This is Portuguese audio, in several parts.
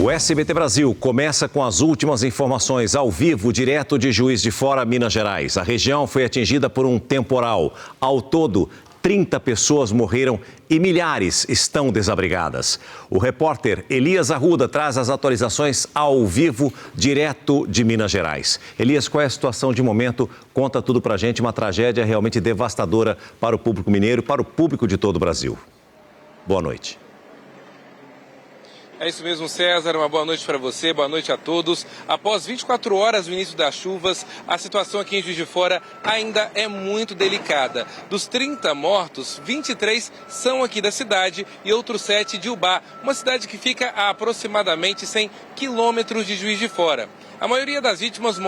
O SBT Brasil começa com as últimas informações ao vivo, direto de Juiz de Fora, Minas Gerais. A região foi atingida por um temporal. Ao todo, 30 pessoas morreram e milhares estão desabrigadas. O repórter Elias Arruda traz as atualizações ao vivo, direto de Minas Gerais. Elias, qual é a situação de momento? Conta tudo pra gente, uma tragédia realmente devastadora para o público mineiro, para o público de todo o Brasil. Boa noite. É isso mesmo, César. Uma boa noite para você, boa noite a todos. Após 24 horas do início das chuvas, a situação aqui em Juiz de Fora ainda é muito delicada. Dos 30 mortos, 23 são aqui da cidade e outros 7 de Ubá, uma cidade que fica a aproximadamente 100 quilômetros de Juiz de Fora. A maioria das vítimas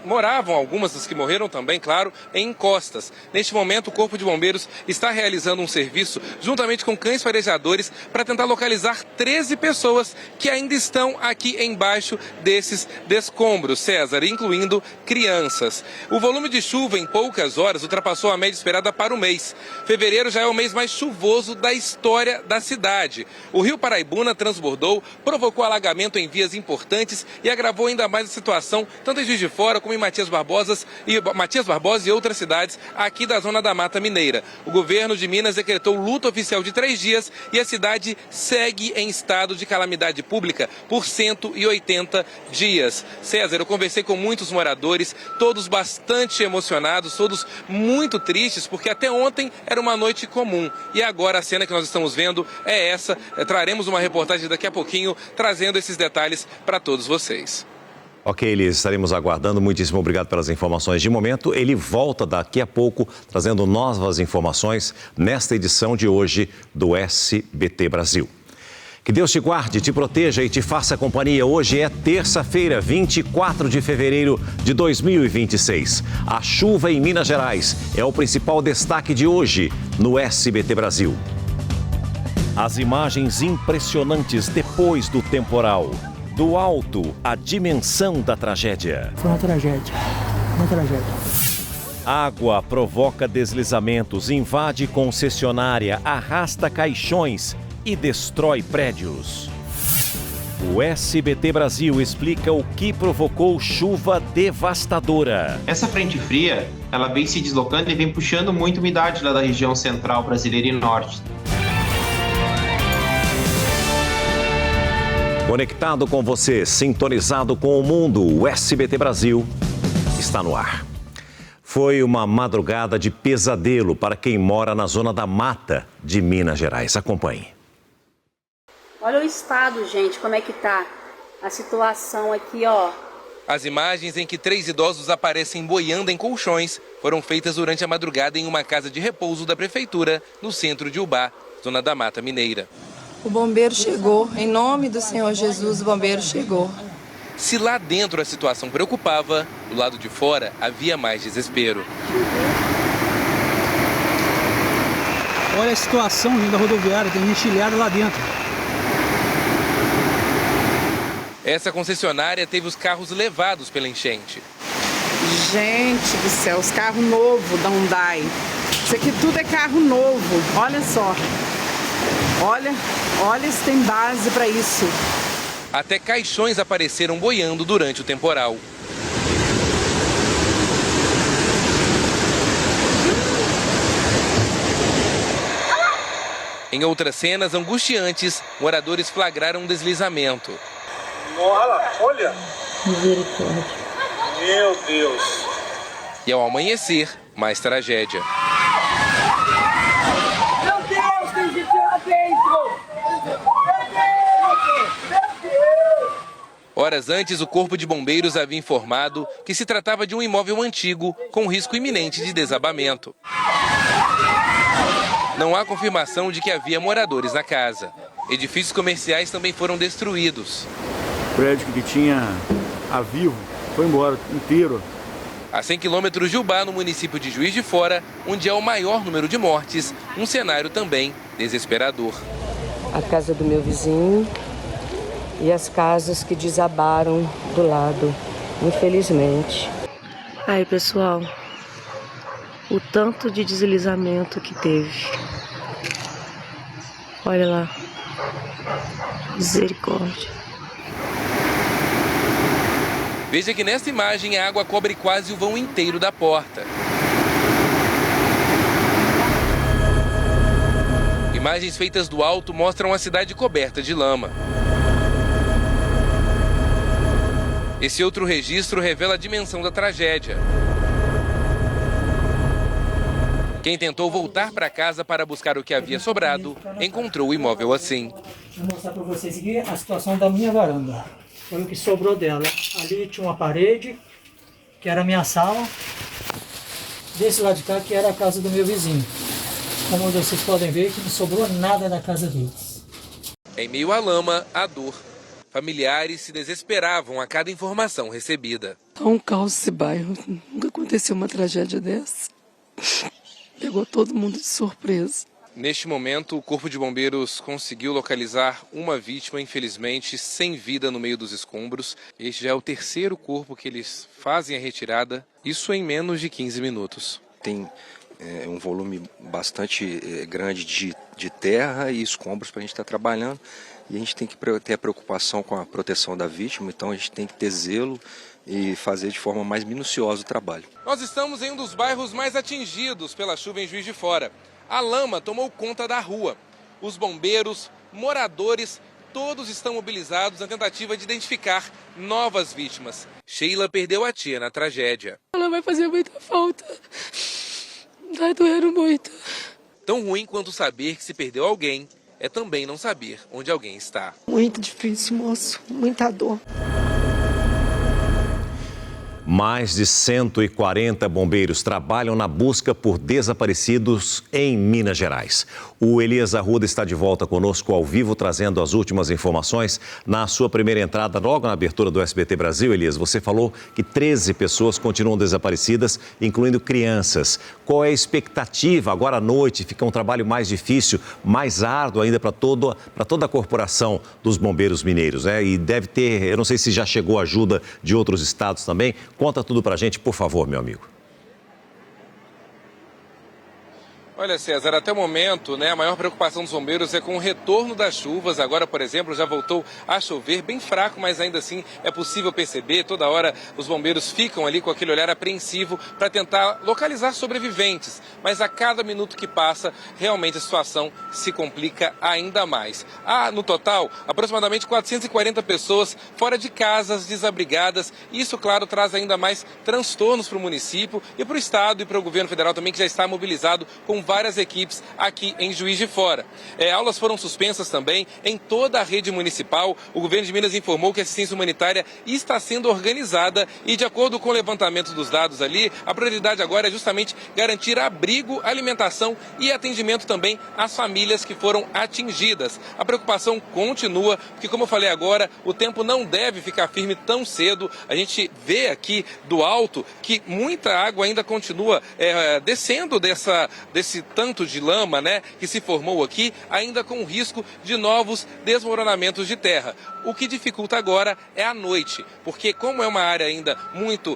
moravam, algumas das que morreram também, claro, em encostas. Neste momento, o Corpo de Bombeiros está realizando um serviço, juntamente com cães farejadores, para tentar localizar 13 pessoas que ainda estão aqui embaixo desses escombros, César, incluindo crianças. O volume de chuva em poucas horas ultrapassou a média esperada para o mês. Fevereiro já é o mês mais chuvoso da história da cidade. O rio Paraibuna transbordou, provocou alagamento em vias importantes e agravou ainda mais a situação, tanto em Juiz de Fora como em Matias Barbosa e outras cidades aqui da zona da Mata Mineira. O governo de Minas decretou luto oficial de 3 dias e a cidade segue em estado de calamidade pública por 180 dias. César, eu conversei com muitos moradores, todos bastante emocionados, todos muito tristes, porque até ontem era uma noite comum. E agora a cena que nós estamos vendo é essa. Traremos uma reportagem daqui a pouquinho, trazendo esses detalhes para todos vocês. Ok, Elias, estaremos aguardando. Muitíssimo obrigado pelas informações de momento. Ele volta daqui a pouco, trazendo novas informações nesta edição de hoje do SBT Brasil. Que Deus te guarde, te proteja e te faça companhia. Hoje é terça-feira, 24 de fevereiro de 2026. A chuva em Minas Gerais é o principal destaque de hoje no SBT Brasil. As imagens impressionantes depois do temporal. Do alto, a dimensão da tragédia. Foi uma tragédia, uma tragédia. Água provoca deslizamentos, invade concessionária, arrasta caixões e destrói prédios. O SBT Brasil explica o que provocou chuva devastadora. Essa frente fria, ela vem se deslocando e vem puxando muita umidade lá da região central brasileira e norte. Conectado com você, sintonizado com o mundo, o SBT Brasil está no ar. Foi uma madrugada de pesadelo para quem mora na zona da mata de Minas Gerais. Acompanhe. Olha o estado, gente, como é que tá a situação aqui, ó. As imagens em que 3 idosos aparecem boiando em colchões foram feitas durante a madrugada em uma casa de repouso da prefeitura no centro de Ubá, zona da Mata Mineira. O bombeiro chegou, em nome do Senhor Jesus, o bombeiro chegou. Se lá dentro a situação preocupava, do lado de fora havia mais desespero. Olha a situação, gente, da rodoviária, tem enxilhada lá dentro. Essa concessionária teve os carros levados pela enchente. Gente do céu, os carros novos da Hyundai. Isso aqui tudo é carro novo, olha só. Olha se tem base para isso. Até caixões apareceram boiando durante o temporal. Em outras cenas angustiantes, moradores flagraram um deslizamento. Olha! Misericórdia. Meu Deus! E ao amanhecer, mais tragédia. Meu Deus, tem gente lá dentro! Horas antes, o Corpo de Bombeiros havia informado que se tratava de um imóvel antigo com risco iminente de desabamento. Não há confirmação de que havia moradores na casa. Edifícios comerciais também foram destruídos. O prédio que tinha a Vivo foi embora inteiro. A 100 quilômetros de Ubá, no município de Juiz de Fora, onde é o maior número de mortes, um cenário também desesperador. A casa do meu vizinho e as casas que desabaram do lado, infelizmente. Aí, pessoal, o tanto de deslizamento que teve. Olha lá. Misericórdia. Veja que nesta imagem a água cobre quase o vão inteiro da porta. Imagens feitas do alto mostram a cidade coberta de lama. Esse outro registro revela a dimensão da tragédia. Quem tentou voltar para casa para buscar o que havia sobrado, encontrou o imóvel assim. Vou mostrar para vocês aqui a situação da minha varanda. Foi o que sobrou dela. Ali tinha uma parede, que era a minha sala. Desse lado de cá, que era a casa do meu vizinho. Como vocês podem ver, que não sobrou nada da casa deles. Em meio à lama, à dor, familiares se desesperavam a cada informação recebida. Tá um caos esse bairro. Nunca aconteceu uma tragédia dessa. Pegou todo mundo de surpresa. Neste momento, o Corpo de Bombeiros conseguiu localizar uma vítima, infelizmente, sem vida no meio dos escombros. Este já é o terceiro corpo que eles fazem a retirada, isso em menos de 15 minutos. Tem um volume bastante grande de terra e escombros para a gente estar trabalhando. E a gente tem que ter a preocupação com a proteção da vítima, então a gente tem que ter zelo e fazer de forma mais minuciosa o trabalho. Nós estamos em um dos bairros mais atingidos pela chuva em Juiz de Fora. A lama tomou conta da rua. Os bombeiros, moradores, todos estão mobilizados na tentativa de identificar novas vítimas. Sheila perdeu a tia na tragédia. Ela vai fazer muita falta. Vai doer muito. Tão ruim quanto saber que se perdeu alguém, é também não saber onde alguém está. Muito difícil, moço. Muita dor. Mais de 140 bombeiros trabalham na busca por desaparecidos em Minas Gerais. O Elias Arruda está de volta conosco ao vivo, trazendo as últimas informações. Na sua primeira entrada, logo na abertura do SBT Brasil, Elias, você falou que 13 pessoas continuam desaparecidas, incluindo crianças. Qual é a expectativa? Agora à noite fica um trabalho mais difícil, mais árduo ainda para toda a corporação dos bombeiros mineiros, né? E deve ter, eu não sei se já chegou ajuda de outros estados também. Conta tudo pra gente, por favor, meu amigo. Olha, César, até o momento, a maior preocupação dos bombeiros é com o retorno das chuvas. Agora, por exemplo, já voltou a chover, bem fraco, mas ainda assim é possível perceber. Toda hora os bombeiros ficam ali com aquele olhar apreensivo para tentar localizar sobreviventes. Mas a cada minuto que passa, realmente a situação se complica ainda mais. Há, no total, aproximadamente 440 pessoas fora de casas, desabrigadas. Isso, claro, traz ainda mais transtornos para o município e para o Estado e para o governo federal também, que já está mobilizado com várias equipes aqui em Juiz de Fora. Aulas foram suspensas também em toda a rede municipal. O governo de Minas informou que a assistência humanitária está sendo organizada e, de acordo com o levantamento dos dados ali, a prioridade agora é justamente garantir abrigo, alimentação e atendimento também às famílias que foram atingidas. A preocupação continua, porque, como eu falei agora, o tempo não deve ficar firme tão cedo. A gente vê aqui do alto que muita água ainda continua descendo desse tanto de lama, que se formou aqui, ainda com o risco de novos desmoronamentos de terra. O que dificulta agora é a noite, porque como é uma área ainda muito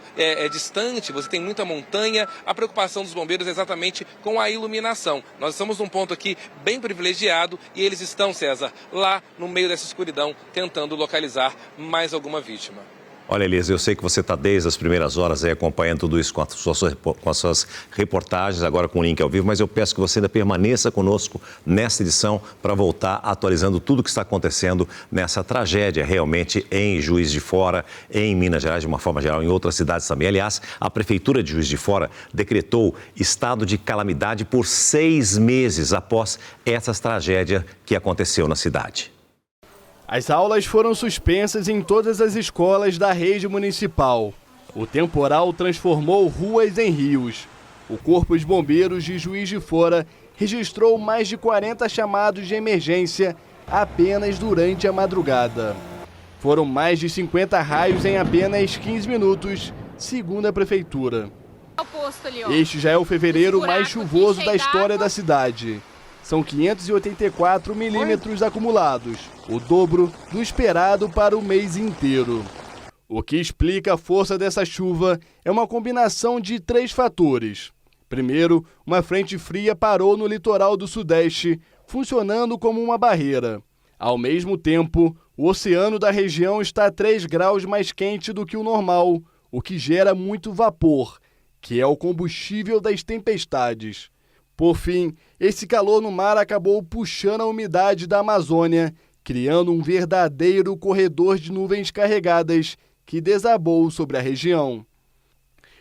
distante, você tem muita montanha, a preocupação dos bombeiros é exatamente com a iluminação. Nós estamos num ponto aqui bem privilegiado e eles estão, César, lá no meio dessa escuridão, tentando localizar mais alguma vítima. Olha, Elias, eu sei que você está desde as primeiras horas aí acompanhando tudo isso com as suas reportagens, agora com o link ao vivo, mas eu peço que você ainda permaneça conosco nessa edição para voltar atualizando tudo o que está acontecendo nessa tragédia realmente em Juiz de Fora, em Minas Gerais, de uma forma geral, em outras cidades também. Aliás, a Prefeitura de Juiz de Fora decretou estado de calamidade por 6 meses após essa tragédia que aconteceu na cidade. As aulas foram suspensas em todas as escolas da rede municipal. O temporal transformou ruas em rios. O Corpo de Bombeiros de Juiz de Fora registrou mais de 40 chamados de emergência apenas durante a madrugada. Foram mais de 50 raios em apenas 15 minutos, segundo a Prefeitura. Este já é o fevereiro mais chuvoso da história da cidade. São 584 milímetros acumulados, o dobro do esperado para o mês inteiro. O que explica a força dessa chuva é uma combinação de 3 fatores. Primeiro, uma frente fria parou no litoral do Sudeste, funcionando como uma barreira. Ao mesmo tempo, O oceano da região está 3 graus mais quente do que o normal, o que gera muito vapor, que é o combustível das tempestades. Por fim, esse calor no mar acabou puxando a umidade da Amazônia, criando um verdadeiro corredor de nuvens carregadas que desabou sobre a região.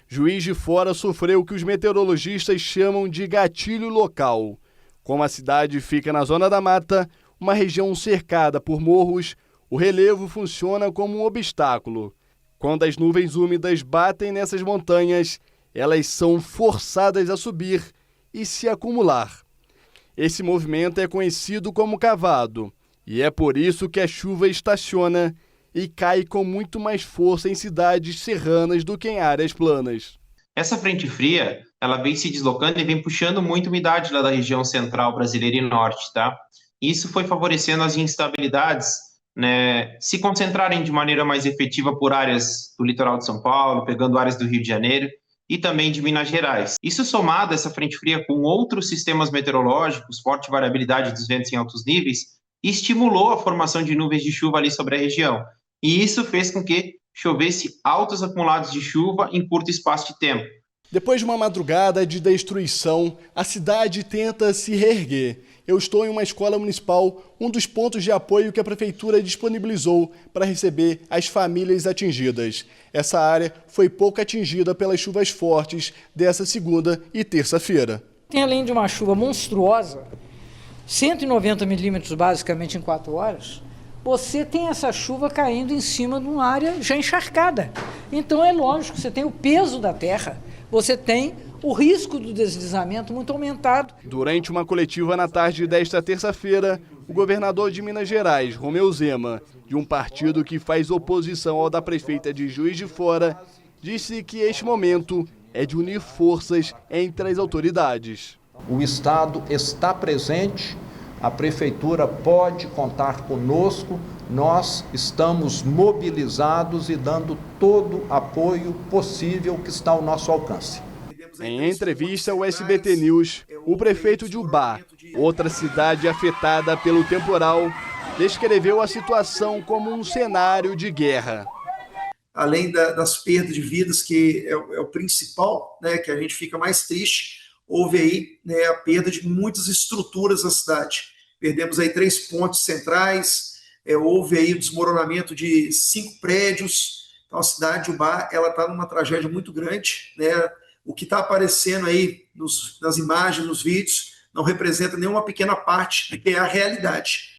Juiz de Fora sofreu o que os meteorologistas chamam de gatilho local. Como a cidade fica na zona da mata, uma região cercada por morros, o relevo funciona como um obstáculo. Quando as nuvens úmidas batem nessas montanhas, elas são forçadas a subir e se acumular. Esse movimento é conhecido como cavado, e é por isso que a chuva estaciona e cai com muito mais força em cidades serranas do que em áreas planas. Essa frente fria, ela vem se deslocando e vem puxando muita umidade lá da região central brasileira e norte, tá? Isso foi favorecendo as instabilidades, né, se concentrarem de maneira mais efetiva por áreas do litoral de São Paulo, pegando áreas do Rio de Janeiro e também de Minas Gerais. Isso somado, essa frente fria, com outros sistemas meteorológicos, forte variabilidade dos ventos em altos níveis, estimulou a formação de nuvens de chuva ali sobre a região. E isso fez com que chovesse altos acumulados de chuva em curto espaço de tempo. Depois de uma madrugada de destruição, a cidade tenta se reerguer. Eu estou em uma escola municipal, um dos pontos de apoio que a prefeitura disponibilizou para receber as famílias atingidas. Essa área foi pouco atingida pelas chuvas fortes dessa segunda e terça-feira. Tem, além de uma chuva monstruosa, 190 milímetros basicamente em 4 horas, você tem essa chuva caindo em cima de uma área já encharcada. Então é lógico, você tem o peso da terra, você tem o risco do deslizamento muito aumentado. Durante uma coletiva na tarde desta terça-feira, o governador de Minas Gerais, Romeu Zema, de um partido que faz oposição ao da prefeita de Juiz de Fora, disse que este momento é de unir forças entre as autoridades. O Estado está presente, a Prefeitura pode contar conosco, nós estamos mobilizados e dando todo o apoio possível que está ao nosso alcance. Em entrevista ao SBT News, o prefeito de Ubá, outra cidade afetada pelo temporal, descreveu a situação como um cenário de guerra. Além das perdas de vidas, que é o principal, né, que a gente fica mais triste, houve aí, né, a perda de muitas estruturas da cidade. Perdemos aí 3 pontes centrais, houve aí o desmoronamento de 5 prédios. Então a cidade de Ubá, ela está numa tragédia muito grande, né? O que está aparecendo aí nas imagens, nos vídeos, não representa nenhuma pequena parte do que é a realidade.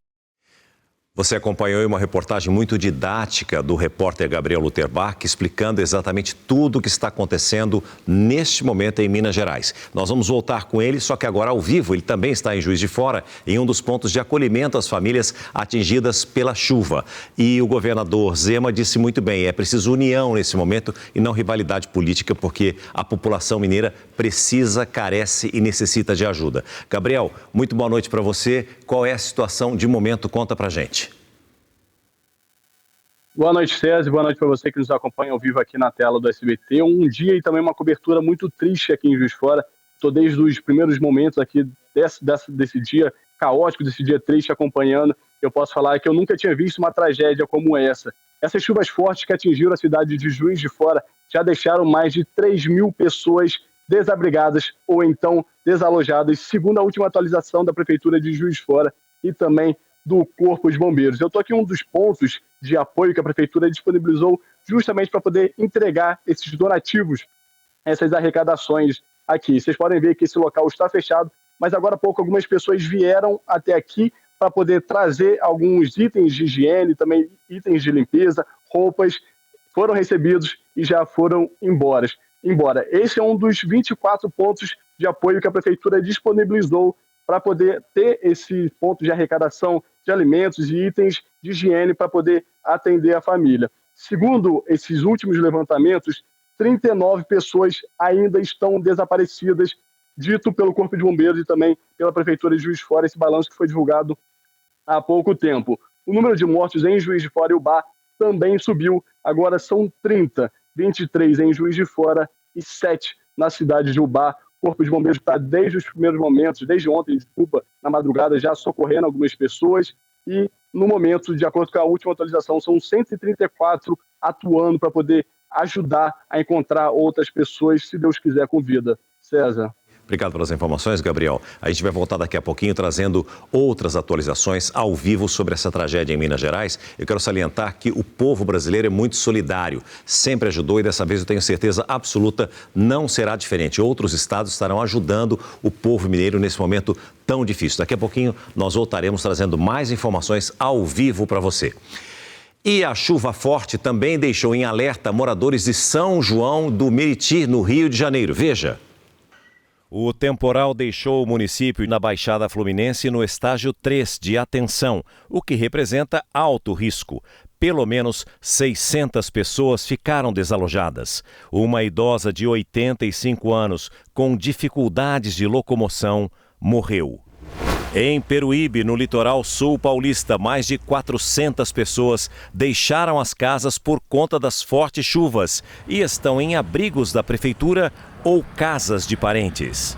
Você acompanhou uma reportagem muito didática do repórter Gabriel Luterbach, explicando exatamente tudo o que está acontecendo neste momento em Minas Gerais. Nós vamos voltar com ele, só que agora ao vivo. Ele também está em Juiz de Fora, em um dos pontos de acolhimento às famílias atingidas pela chuva. E o governador Zema disse muito bem, é preciso união nesse momento e não rivalidade política, porque a população mineira precisa, carece e necessita de ajuda. Gabriel, muito boa noite para você. Qual é a situação de momento? Conta pra gente. Boa noite, César. Boa noite para você que nos acompanha ao vivo aqui na tela do SBT. Um dia e também uma cobertura muito triste aqui em Juiz de Fora. Estou desde os primeiros momentos aqui desse dia caótico, desse dia triste, acompanhando. Eu posso falar que eu nunca tinha visto uma tragédia como essa. Essas chuvas fortes que atingiram a cidade de Juiz de Fora já deixaram mais de 3.000 pessoas desabrigadas ou então desalojadas, segundo a última atualização da Prefeitura de Juiz de Fora e também do Corpo de Bombeiros. Eu estou aqui em um dos pontos de apoio que a Prefeitura disponibilizou justamente para poder entregar esses donativos, essas arrecadações aqui. Vocês podem ver que esse local está fechado, mas agora há pouco algumas pessoas vieram até aqui para poder trazer alguns itens de higiene, também itens de limpeza, roupas, foram recebidos e já foram embora. Esse é um dos 24 pontos de apoio que a Prefeitura disponibilizou para poder ter esse ponto de arrecadação de alimentos e itens de higiene para poder atender a família. Segundo esses últimos levantamentos, 39 pessoas ainda estão desaparecidas, dito pelo Corpo de Bombeiros e também pela Prefeitura de Juiz de Fora, esse balanço que foi divulgado há pouco tempo. O número de mortos em Juiz de Fora e Ubá também subiu, agora são 30, 23 em Juiz de Fora e 7 na cidade de Ubá. O Corpo de Bombeiros está desde os primeiros momentos, desde ontem, na madrugada, já socorrendo algumas pessoas e No momento, de acordo com a última atualização, são 134 atuando para poder ajudar a encontrar outras pessoas, se Deus quiser, com vida. César. Obrigado pelas informações, Gabriel. A gente vai voltar daqui a pouquinho trazendo outras atualizações ao vivo sobre essa tragédia em Minas Gerais. Eu quero salientar que o povo brasileiro é muito solidário, sempre ajudou e dessa vez eu tenho certeza absoluta não será diferente. Outros estados estarão ajudando o povo mineiro nesse momento tão difícil. Daqui a pouquinho nós voltaremos trazendo mais informações ao vivo para você. E a chuva forte também deixou em alerta moradores de São João do Meriti, no Rio de Janeiro. Veja. O temporal deixou o município na Baixada Fluminense no estágio 3 de atenção, o que representa alto risco. Pelo menos 600 pessoas ficaram desalojadas. Uma idosa de 85 anos, com dificuldades de locomoção, morreu. Em Peruíbe, no litoral sul paulista, mais de 400 pessoas deixaram as casas por conta das fortes chuvas e estão em abrigos da prefeitura ou casas de parentes.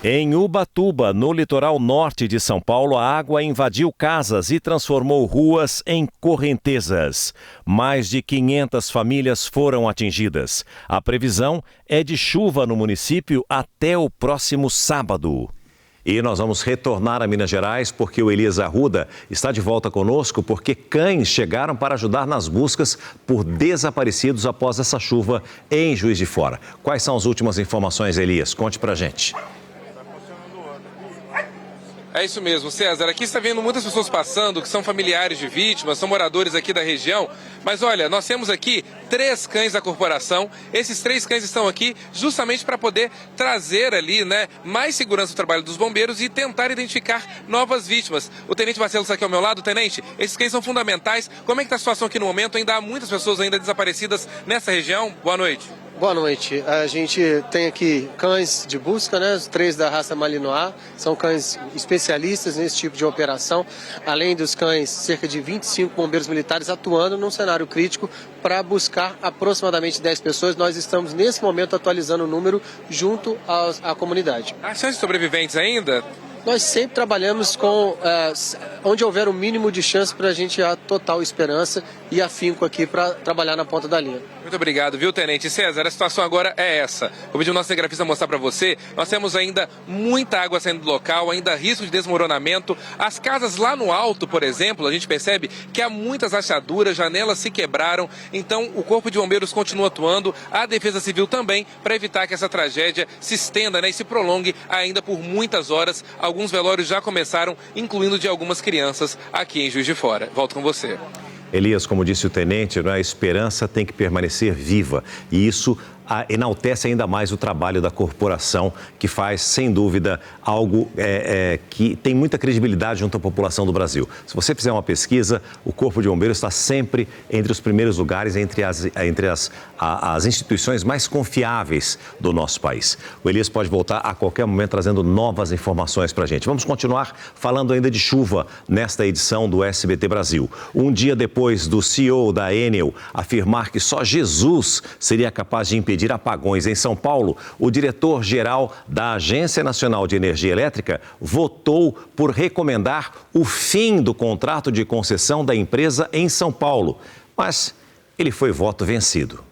Em Ubatuba, no litoral norte de São Paulo, a água invadiu casas e transformou ruas em correntezas. Mais de 500 famílias foram atingidas. A previsão é de chuva no município até o próximo sábado. E nós vamos retornar a Minas Gerais porque o Elias Arruda está de volta conosco porque cães chegaram para ajudar nas buscas por desaparecidos após essa chuva em Juiz de Fora. Quais são as últimas informações, Elias? Conte pra gente. É isso mesmo, César. Aqui está vendo muitas pessoas passando que são familiares de vítimas, são moradores aqui da região. Mas olha, nós temos aqui 3 cães da corporação. Esses 3 cães estão aqui justamente para poder trazer ali, né, mais segurança no trabalho dos bombeiros e tentar identificar novas vítimas. O Tenente Marcelo está aqui ao meu lado. Tenente, esses cães são fundamentais. Como é que está a situação aqui no momento? Ainda há muitas pessoas ainda desaparecidas nessa região. Boa noite. Boa noite. A gente tem aqui cães de busca, né? Os 3 da raça Malinois, são cães especialistas nesse tipo de operação. Além dos cães, cerca de 25 bombeiros militares atuando num cenário crítico para buscar aproximadamente 10 pessoas. Nós estamos, nesse momento, atualizando o número junto à comunidade. Há chances de sobreviventes ainda? Nós sempre trabalhamos com onde houver o mínimo de chance para a gente a total esperança e afinco aqui para trabalhar na ponta da linha. Muito obrigado, viu, Tenente? César, a situação agora é essa. Vou pedir o nosso cinegrafista mostrar para você. Nós temos ainda muita água saindo do local, ainda risco de desmoronamento. As casas lá no alto, por exemplo, a gente percebe que há muitas rachaduras, janelas se quebraram. Então, o Corpo de Bombeiros continua atuando, a Defesa Civil também, para evitar que essa tragédia se estenda, né, e se prolongue ainda por muitas horas. Alguns velórios já começaram, incluindo de algumas crianças aqui em Juiz de Fora. Volto com você. Elias, como disse o tenente, a esperança tem que permanecer viva e isso enaltece ainda mais o trabalho da corporação, que faz, sem dúvida, algo que tem muita credibilidade junto à população do Brasil. Se você fizer uma pesquisa, o Corpo de Bombeiros está sempre entre os primeiros lugares, entre as instituições mais confiáveis do nosso país. O Elias pode voltar a qualquer momento trazendo novas informações para a gente. Vamos continuar falando ainda de chuva nesta edição do SBT Brasil. Um dia depois do CEO da Enel afirmar que só Jesus seria capaz de impedir apagões em São Paulo, o diretor-geral da Agência Nacional de Energia Elétrica votou por recomendar o fim do contrato de concessão da empresa em São Paulo. Mas ele foi voto vencido.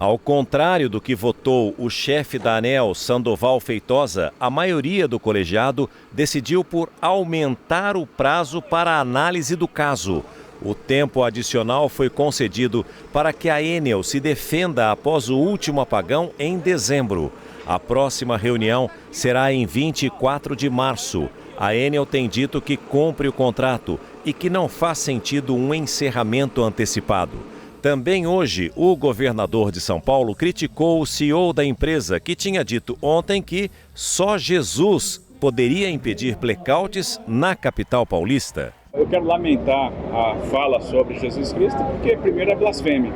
Ao contrário do que votou o chefe da ANEEL, Sandoval Feitosa, a maioria do colegiado decidiu por aumentar o prazo para a análise do caso. O tempo adicional foi concedido para que a Enel se defenda após o último apagão em dezembro. A próxima reunião será em 24 de março. A Enel tem dito que cumpre o contrato e que não faz sentido um encerramento antecipado. Também hoje, o governador de São Paulo criticou o CEO da empresa, que tinha dito ontem que só Jesus poderia impedir blackouts na capital paulista. Eu quero lamentar a fala sobre Jesus Cristo, porque primeiro é blasfêmia.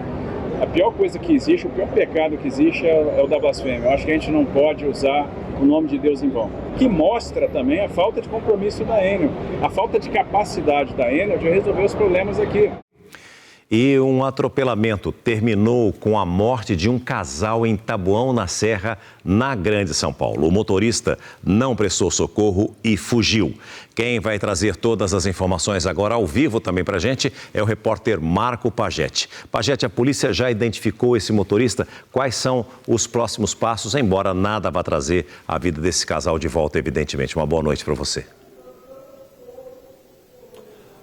A pior coisa que existe, o pior pecado que existe é o da blasfêmia. Eu acho que a gente não pode usar o nome de Deus em vão. Que mostra também a falta de compromisso da Enel, a falta de capacidade da Enel de resolver os problemas aqui. E um atropelamento terminou com a morte de um casal em Taboão da Serra, na Grande São Paulo. O motorista não prestou socorro e fugiu. Quem vai trazer todas as informações agora ao vivo também para a gente é o repórter Marco Pagetti. Pagetti, a polícia já identificou esse motorista? Quais são os próximos passos, embora nada vá trazer a vida desse casal de volta, evidentemente. Uma boa noite para você.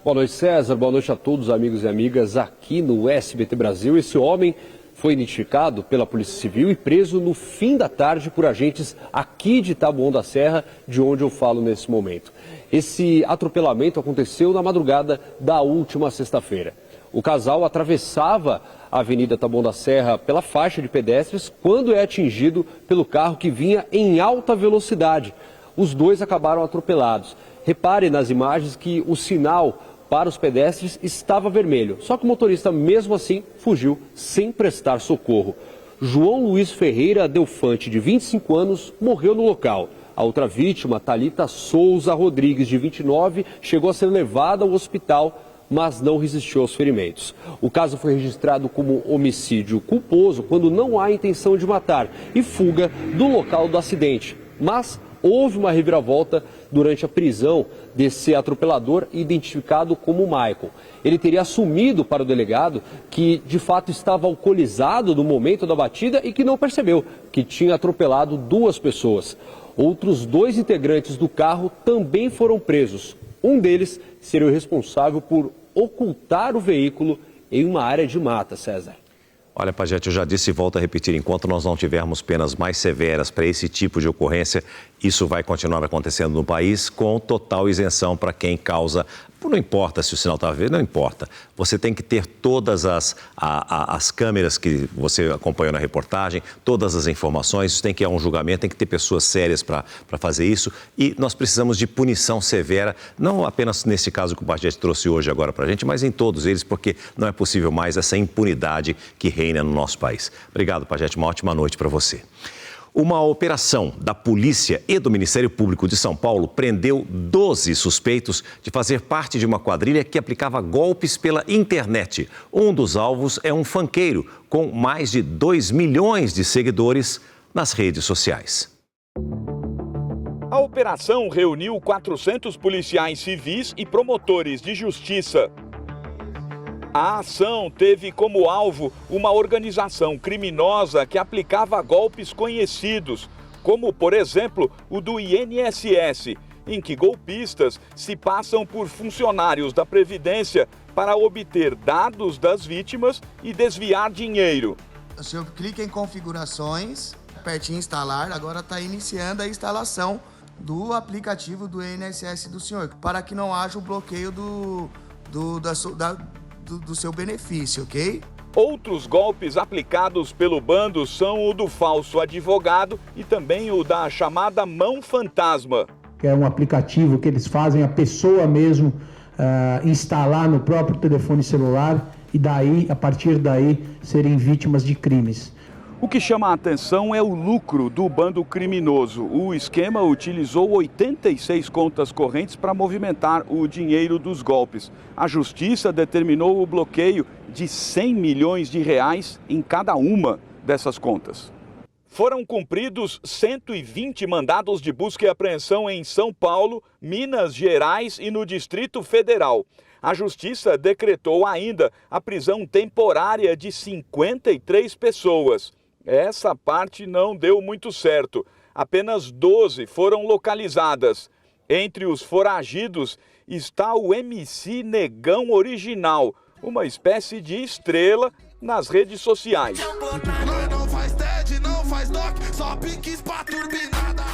Boa noite, César. Boa noite a todos, amigos e amigas aqui no SBT Brasil. Esse homem foi identificado pela Polícia Civil e preso no fim da tarde por agentes aqui de Taboão da Serra, de onde eu falo nesse momento. Esse atropelamento aconteceu na madrugada da última sexta-feira. O casal atravessava a Avenida Taboão da Serra pela faixa de pedestres quando é atingido pelo carro que vinha em alta velocidade. Os dois acabaram atropelados. Repare nas imagens que o sinal para os pedestres estava vermelho, só que o motorista mesmo assim fugiu sem prestar socorro. João Luiz Ferreira Delfante, de 25 anos, morreu no local. A outra vítima, Thalita Souza Rodrigues, de 29, chegou a ser levada ao hospital, mas não resistiu aos ferimentos. O caso foi registrado como homicídio culposo quando não há intenção de matar e fuga do local do acidente. Mas houve uma reviravolta durante a prisão desse atropelador identificado como Michael. Ele teria assumido para o delegado que de fato estava alcoolizado no momento da batida e que não percebeu que tinha atropelado duas pessoas. Outros dois integrantes do carro também foram presos. Um deles seria o responsável por ocultar o veículo em uma área de mata, César. Olha, Pagetti, eu já disse e volto a repetir, enquanto nós não tivermos penas mais severas para esse tipo de ocorrência, isso vai continuar acontecendo no país com total isenção para quem causa. Não importa se o sinal está verde, não importa. Você tem que ter todas as câmeras que você acompanhou na reportagem, todas as informações, isso tem que ir a um julgamento, tem que ter pessoas sérias para fazer isso. E nós precisamos de punição severa, não apenas nesse caso que o Pagetti trouxe hoje agora para a gente, mas em todos eles, porque não é possível mais essa impunidade que reina no nosso país. Obrigado, Pagetti, uma ótima noite para você. Uma operação da Polícia e do Ministério Público de São Paulo prendeu 12 suspeitos de fazer parte de uma quadrilha que aplicava golpes pela internet. Um dos alvos é um funkeiro com mais de 2 milhões de seguidores nas redes sociais. A operação reuniu 400 policiais civis e promotores de justiça. A ação teve como alvo uma organização criminosa que aplicava golpes conhecidos, como, por exemplo, o do INSS, em que golpistas se passam por funcionários da Previdência para obter dados das vítimas e desviar dinheiro. O senhor clica em configurações, aperte em instalar, agora está iniciando a instalação do aplicativo do INSS do senhor, para que não haja o bloqueio do seu benefício, ok? Outros golpes aplicados pelo bando são o do falso advogado e também o da chamada mão fantasma. É um aplicativo que eles fazem a pessoa mesmo instalar no próprio telefone celular e daí, a partir daí, serem vítimas de crimes. O que chama a atenção é o lucro do bando criminoso. O esquema utilizou 86 contas correntes para movimentar o dinheiro dos golpes. A justiça determinou o bloqueio de 100 milhões de reais em cada uma dessas contas. Foram cumpridos 120 mandados de busca e apreensão em São Paulo, Minas Gerais e no Distrito Federal. A Justiça decretou ainda a prisão temporária de 53 pessoas. Essa parte não deu muito certo. Apenas 12 foram localizadas. Entre os foragidos está o MC Negão Original, uma espécie de estrela nas redes sociais.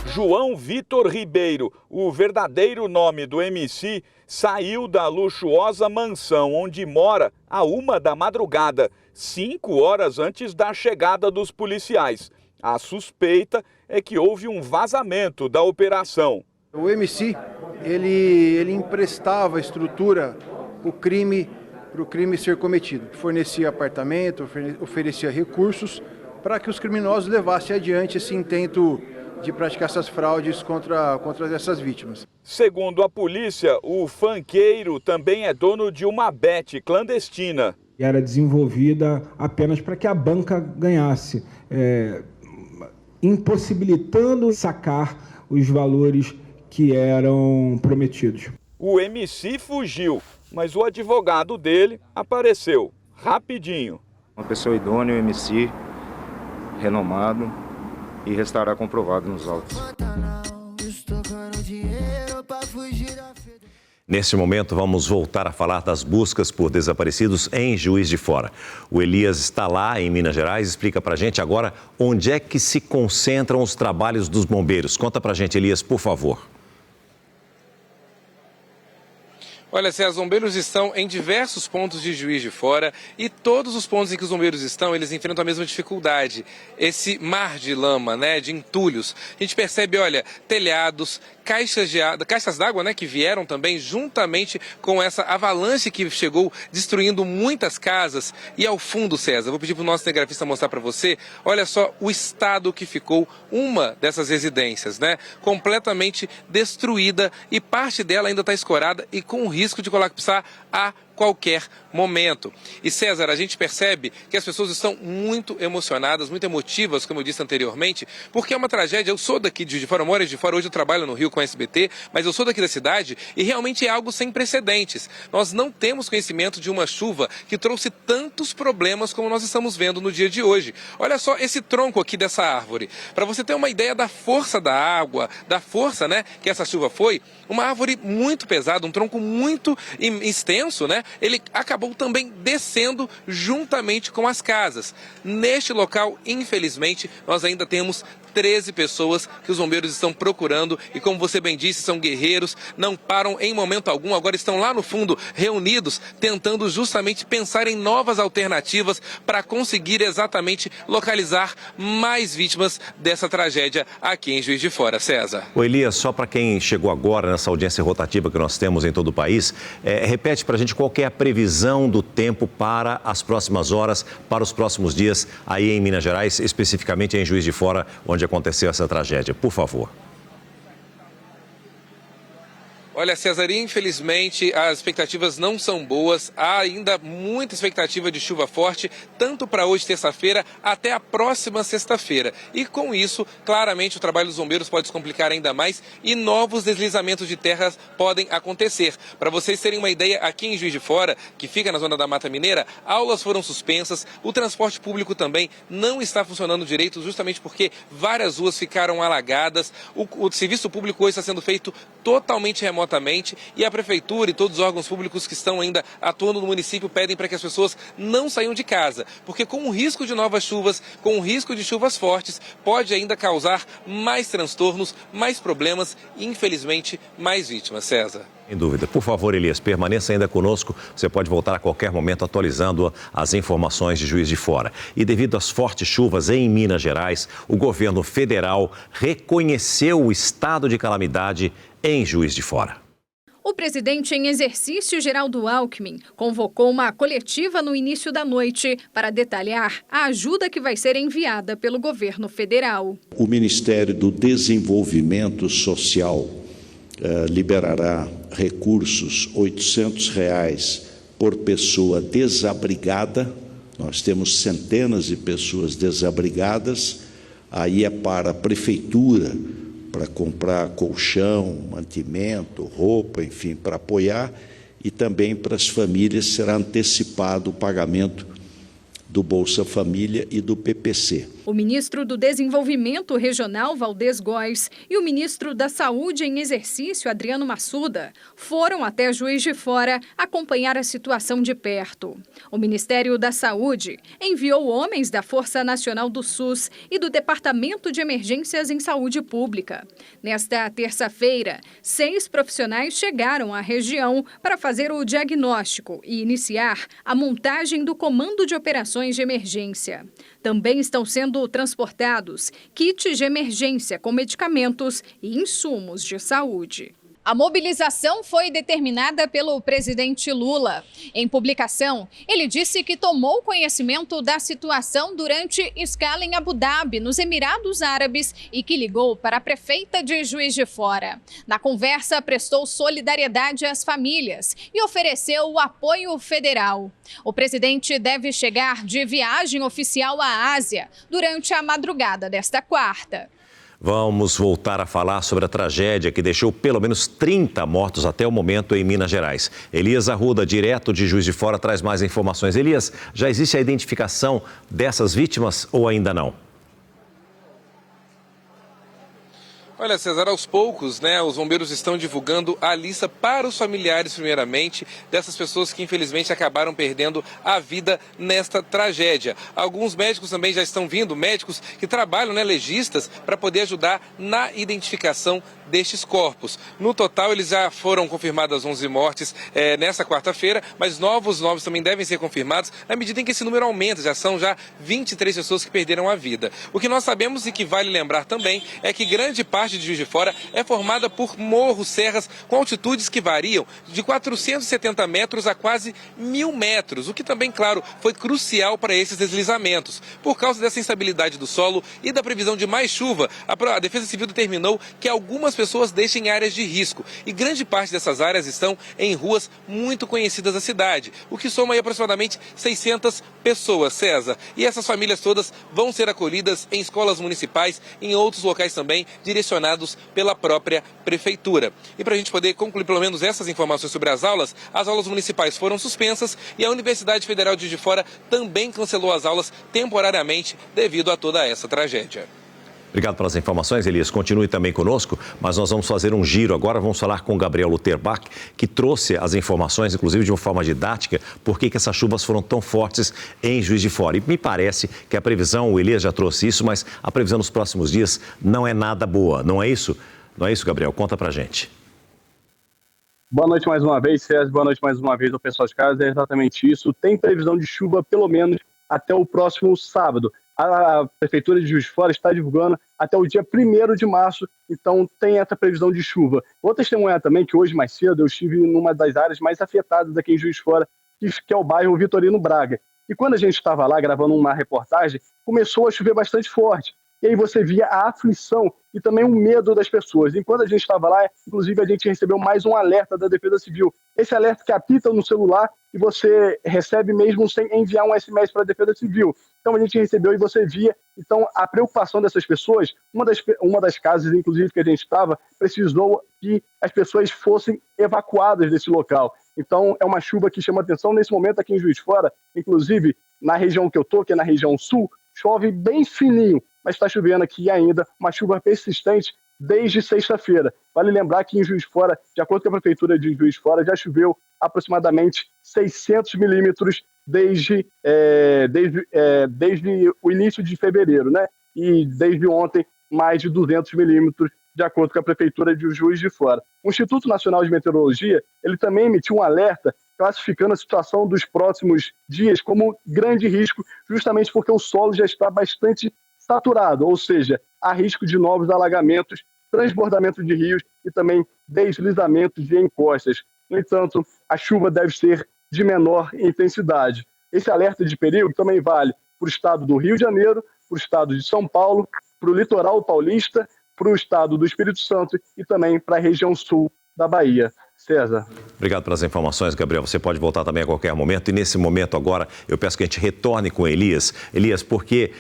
João Vitor Ribeiro, o verdadeiro nome do MC, saiu da luxuosa mansão onde mora à 1 da madrugada, 5 horas antes da chegada dos policiais. A suspeita é que houve um vazamento da operação. O MC, ele emprestava a estrutura para o crime ser cometido. Fornecia apartamento, oferecia recursos para que os criminosos levassem adiante esse intento de praticar essas fraudes contra essas vítimas. Segundo a polícia, o funkeiro também é dono de uma bet clandestina. E era desenvolvida apenas para que a banca ganhasse, impossibilitando sacar os valores que eram prometidos. O MC fugiu, mas o advogado dele apareceu rapidinho. Uma pessoa idônea, um MC renomado e restaurar comprovado nos autos. Neste momento, vamos voltar a falar das buscas por desaparecidos em Juiz de Fora. O Elias está lá em Minas Gerais. Explica pra gente agora onde é que se concentram os trabalhos dos bombeiros. Conta pra gente, Elias, por favor. Olha, os bombeiros estão em diversos pontos de Juiz de Fora e todos os pontos em que os bombeiros estão, eles enfrentam a mesma dificuldade. Esse mar de lama, né, de entulhos. A gente percebe, olha, telhados, caixas d'água, né, que vieram também juntamente com essa avalanche que chegou destruindo muitas casas. E ao fundo, César, vou pedir para o nosso cinegrafista mostrar para você, olha só o estado que ficou uma dessas residências, né, completamente destruída e parte dela ainda está escorada e com o risco de colapsar a qualquer momento. E César, a gente percebe que as pessoas estão muito emocionadas, muito emotivas, como eu disse anteriormente, porque é uma tragédia. Eu sou daqui de Juiz de Fora, moro em Juiz de Fora, hoje eu trabalho no Rio com a SBT, mas eu sou daqui da cidade e realmente é algo sem precedentes. Nós não temos conhecimento de uma chuva que trouxe tantos problemas como nós estamos vendo no dia de hoje. Olha só esse tronco aqui dessa árvore. Para você ter uma ideia da força da água, da força, né, que essa chuva foi, uma árvore muito pesada, um tronco muito extenso, né? Ele acabou também descendo juntamente com as casas. Neste local, infelizmente, nós ainda temos 13 pessoas que os bombeiros estão procurando e, como você bem disse, são guerreiros, não param em momento algum, agora estão lá no fundo reunidos, tentando justamente pensar em novas alternativas para conseguir exatamente localizar mais vítimas dessa tragédia aqui em Juiz de Fora. César. O Elias, só para quem chegou agora nessa audiência rotativa que nós temos em todo o país, repete para a gente qual que é a previsão do tempo para as próximas horas, para os próximos dias aí em Minas Gerais, especificamente em Juiz de Fora, onde aconteceu essa tragédia, por favor. Olha, César, infelizmente as expectativas não são boas, há ainda muita expectativa de chuva forte, tanto para hoje, terça-feira, até a próxima sexta-feira. E com isso, claramente, o trabalho dos bombeiros pode se complicar ainda mais e novos deslizamentos de terras podem acontecer. Para vocês terem uma ideia, aqui em Juiz de Fora, que fica na zona da Mata Mineira, aulas foram suspensas, o transporte público também não está funcionando direito, justamente porque várias ruas ficaram alagadas, o serviço público hoje está sendo feito totalmente remotamente e a prefeitura e todos os órgãos públicos que estão ainda atuando no município pedem para que as pessoas não saiam de casa, porque com o risco de novas chuvas, com o risco de chuvas fortes, pode ainda causar mais transtornos, mais problemas e, infelizmente, mais vítimas. César. Sem dúvida. Por favor, Elias, permaneça ainda conosco. Você pode voltar a qualquer momento atualizando as informações de Juiz de Fora. E devido às fortes chuvas em Minas Gerais, o governo federal reconheceu o estado de calamidade em Juiz de Fora. O presidente em exercício, Geraldo Alckmin, convocou uma coletiva no início da noite para detalhar a ajuda que vai ser enviada pelo governo federal. O Ministério do Desenvolvimento Social liberará recursos, R$800 por pessoa desabrigada. Nós temos centenas de pessoas desabrigadas. Aí é para a prefeitura, para comprar colchão, mantimento, roupa, enfim, para apoiar, e também para as famílias será antecipado o pagamento do Bolsa Família e do PPC. O ministro do Desenvolvimento Regional, Valdez Góes, e o ministro da Saúde em exercício, Adriano Massuda, foram até Juiz de Fora acompanhar a situação de perto. O Ministério da Saúde enviou homens da Força Nacional do SUS e do Departamento de Emergências em Saúde Pública. Nesta terça-feira, 6 profissionais chegaram à região para fazer o diagnóstico e iniciar a montagem do Comando de Operações de Emergência. Também estão sendo transportados kits de emergência com medicamentos e insumos de saúde. A mobilização foi determinada pelo presidente Lula. Em publicação, ele disse que tomou conhecimento da situação durante escala em Abu Dhabi, nos Emirados Árabes, e que ligou para a prefeita de Juiz de Fora. Na conversa, prestou solidariedade às famílias e ofereceu o apoio federal. O presidente deve chegar de viagem oficial à Ásia durante a madrugada desta quarta. Vamos voltar a falar sobre a tragédia que deixou pelo menos 30 mortos até o momento em Minas Gerais. Elias Arruda, direto de Juiz de Fora, traz mais informações. Elias, já existe a identificação dessas vítimas ou ainda não? Olha, César, aos poucos, os bombeiros estão divulgando a lista para os familiares, primeiramente, dessas pessoas que infelizmente acabaram perdendo a vida nesta tragédia. Alguns médicos também já estão vindo, médicos que trabalham, legistas, para poder ajudar na identificação destes corpos. No total, eles já foram confirmadas 11 mortes nesta quarta-feira, mas novos também devem ser confirmados na medida em que esse número aumenta. Já são 23 pessoas que perderam a vida. O que nós sabemos e que vale lembrar também é que grande parte de Juiz de Fora é formada por morros, serras com altitudes que variam de 470 metros a quase 1.000 metros, o que também, claro, foi crucial para esses deslizamentos. Por causa dessa instabilidade do solo e da previsão de mais chuva, a Defesa Civil determinou que algumas pessoas deixem áreas de risco e grande parte dessas áreas estão em ruas muito conhecidas da cidade, o que soma aí aproximadamente 600 pessoas, César. E essas famílias todas vão ser acolhidas em escolas municipais e em outros locais também direcionados pela própria prefeitura. E para a gente poder concluir pelo menos essas informações sobre as aulas municipais foram suspensas e a Universidade Federal de Juiz de Fora também cancelou as aulas temporariamente devido a toda essa tragédia. Obrigado pelas informações, Elias. Continue também conosco, mas nós vamos fazer um giro agora. Vamos falar com o Gabriel Luterbach, que trouxe as informações, inclusive de uma forma didática, por que essas chuvas foram tão fortes em Juiz de Fora. E me parece que a previsão, o Elias já trouxe isso, mas a previsão nos próximos dias não é nada boa, não é isso? Não é isso, Gabriel? Conta pra gente. Boa noite mais uma vez, César. Boa noite mais uma vez ao pessoal de casa. É exatamente isso. Tem previsão de chuva pelo menos até o próximo sábado. A Prefeitura de Juiz de Fora está divulgando até o dia 1º de março, então tem essa previsão de chuva. Vou testemunhar também que hoje, mais cedo, eu estive numa das áreas mais afetadas aqui em Juiz de Fora, que é o bairro Vitorino Braga. E quando a gente estava lá gravando uma reportagem, começou a chover bastante forte. E aí você via a aflição e também o medo das pessoas. Enquanto a gente estava lá, inclusive a gente recebeu mais um alerta da Defesa Civil. Esse alerta que apita no celular e você recebe mesmo sem enviar um SMS para a Defesa Civil. Então a gente recebeu e você via. Então a preocupação dessas pessoas, uma das casas, inclusive, que a gente estava, precisou que as pessoas fossem evacuadas desse local. Então é uma chuva que chama atenção nesse momento aqui em Juiz de Fora, inclusive na região que eu estou, que é na região sul, chove bem fininho, mas está chovendo aqui ainda, uma chuva persistente desde sexta-feira. Vale lembrar que em Juiz de Fora, de acordo com a Prefeitura de Juiz de Fora, já choveu aproximadamente 600 milímetros desde o início de fevereiro, E desde ontem, mais de 200 milímetros, de acordo com a Prefeitura de Juiz de Fora. O Instituto Nacional de Meteorologia, ele também emitiu um alerta classificando a situação dos próximos dias como grande risco, justamente porque o solo já está bastante saturado, ou seja, há risco de novos alagamentos, transbordamento de rios e também deslizamentos de encostas. No entanto, a chuva deve ser de menor intensidade. Esse alerta de perigo também vale para o estado do Rio de Janeiro, para o estado de São Paulo, para o litoral paulista, para o estado do Espírito Santo e também para a região sul da Bahia. César. Obrigado pelas informações, Gabriel. Você pode voltar também a qualquer momento. E nesse momento agora, eu peço que a gente retorne com Elias. Elias, porque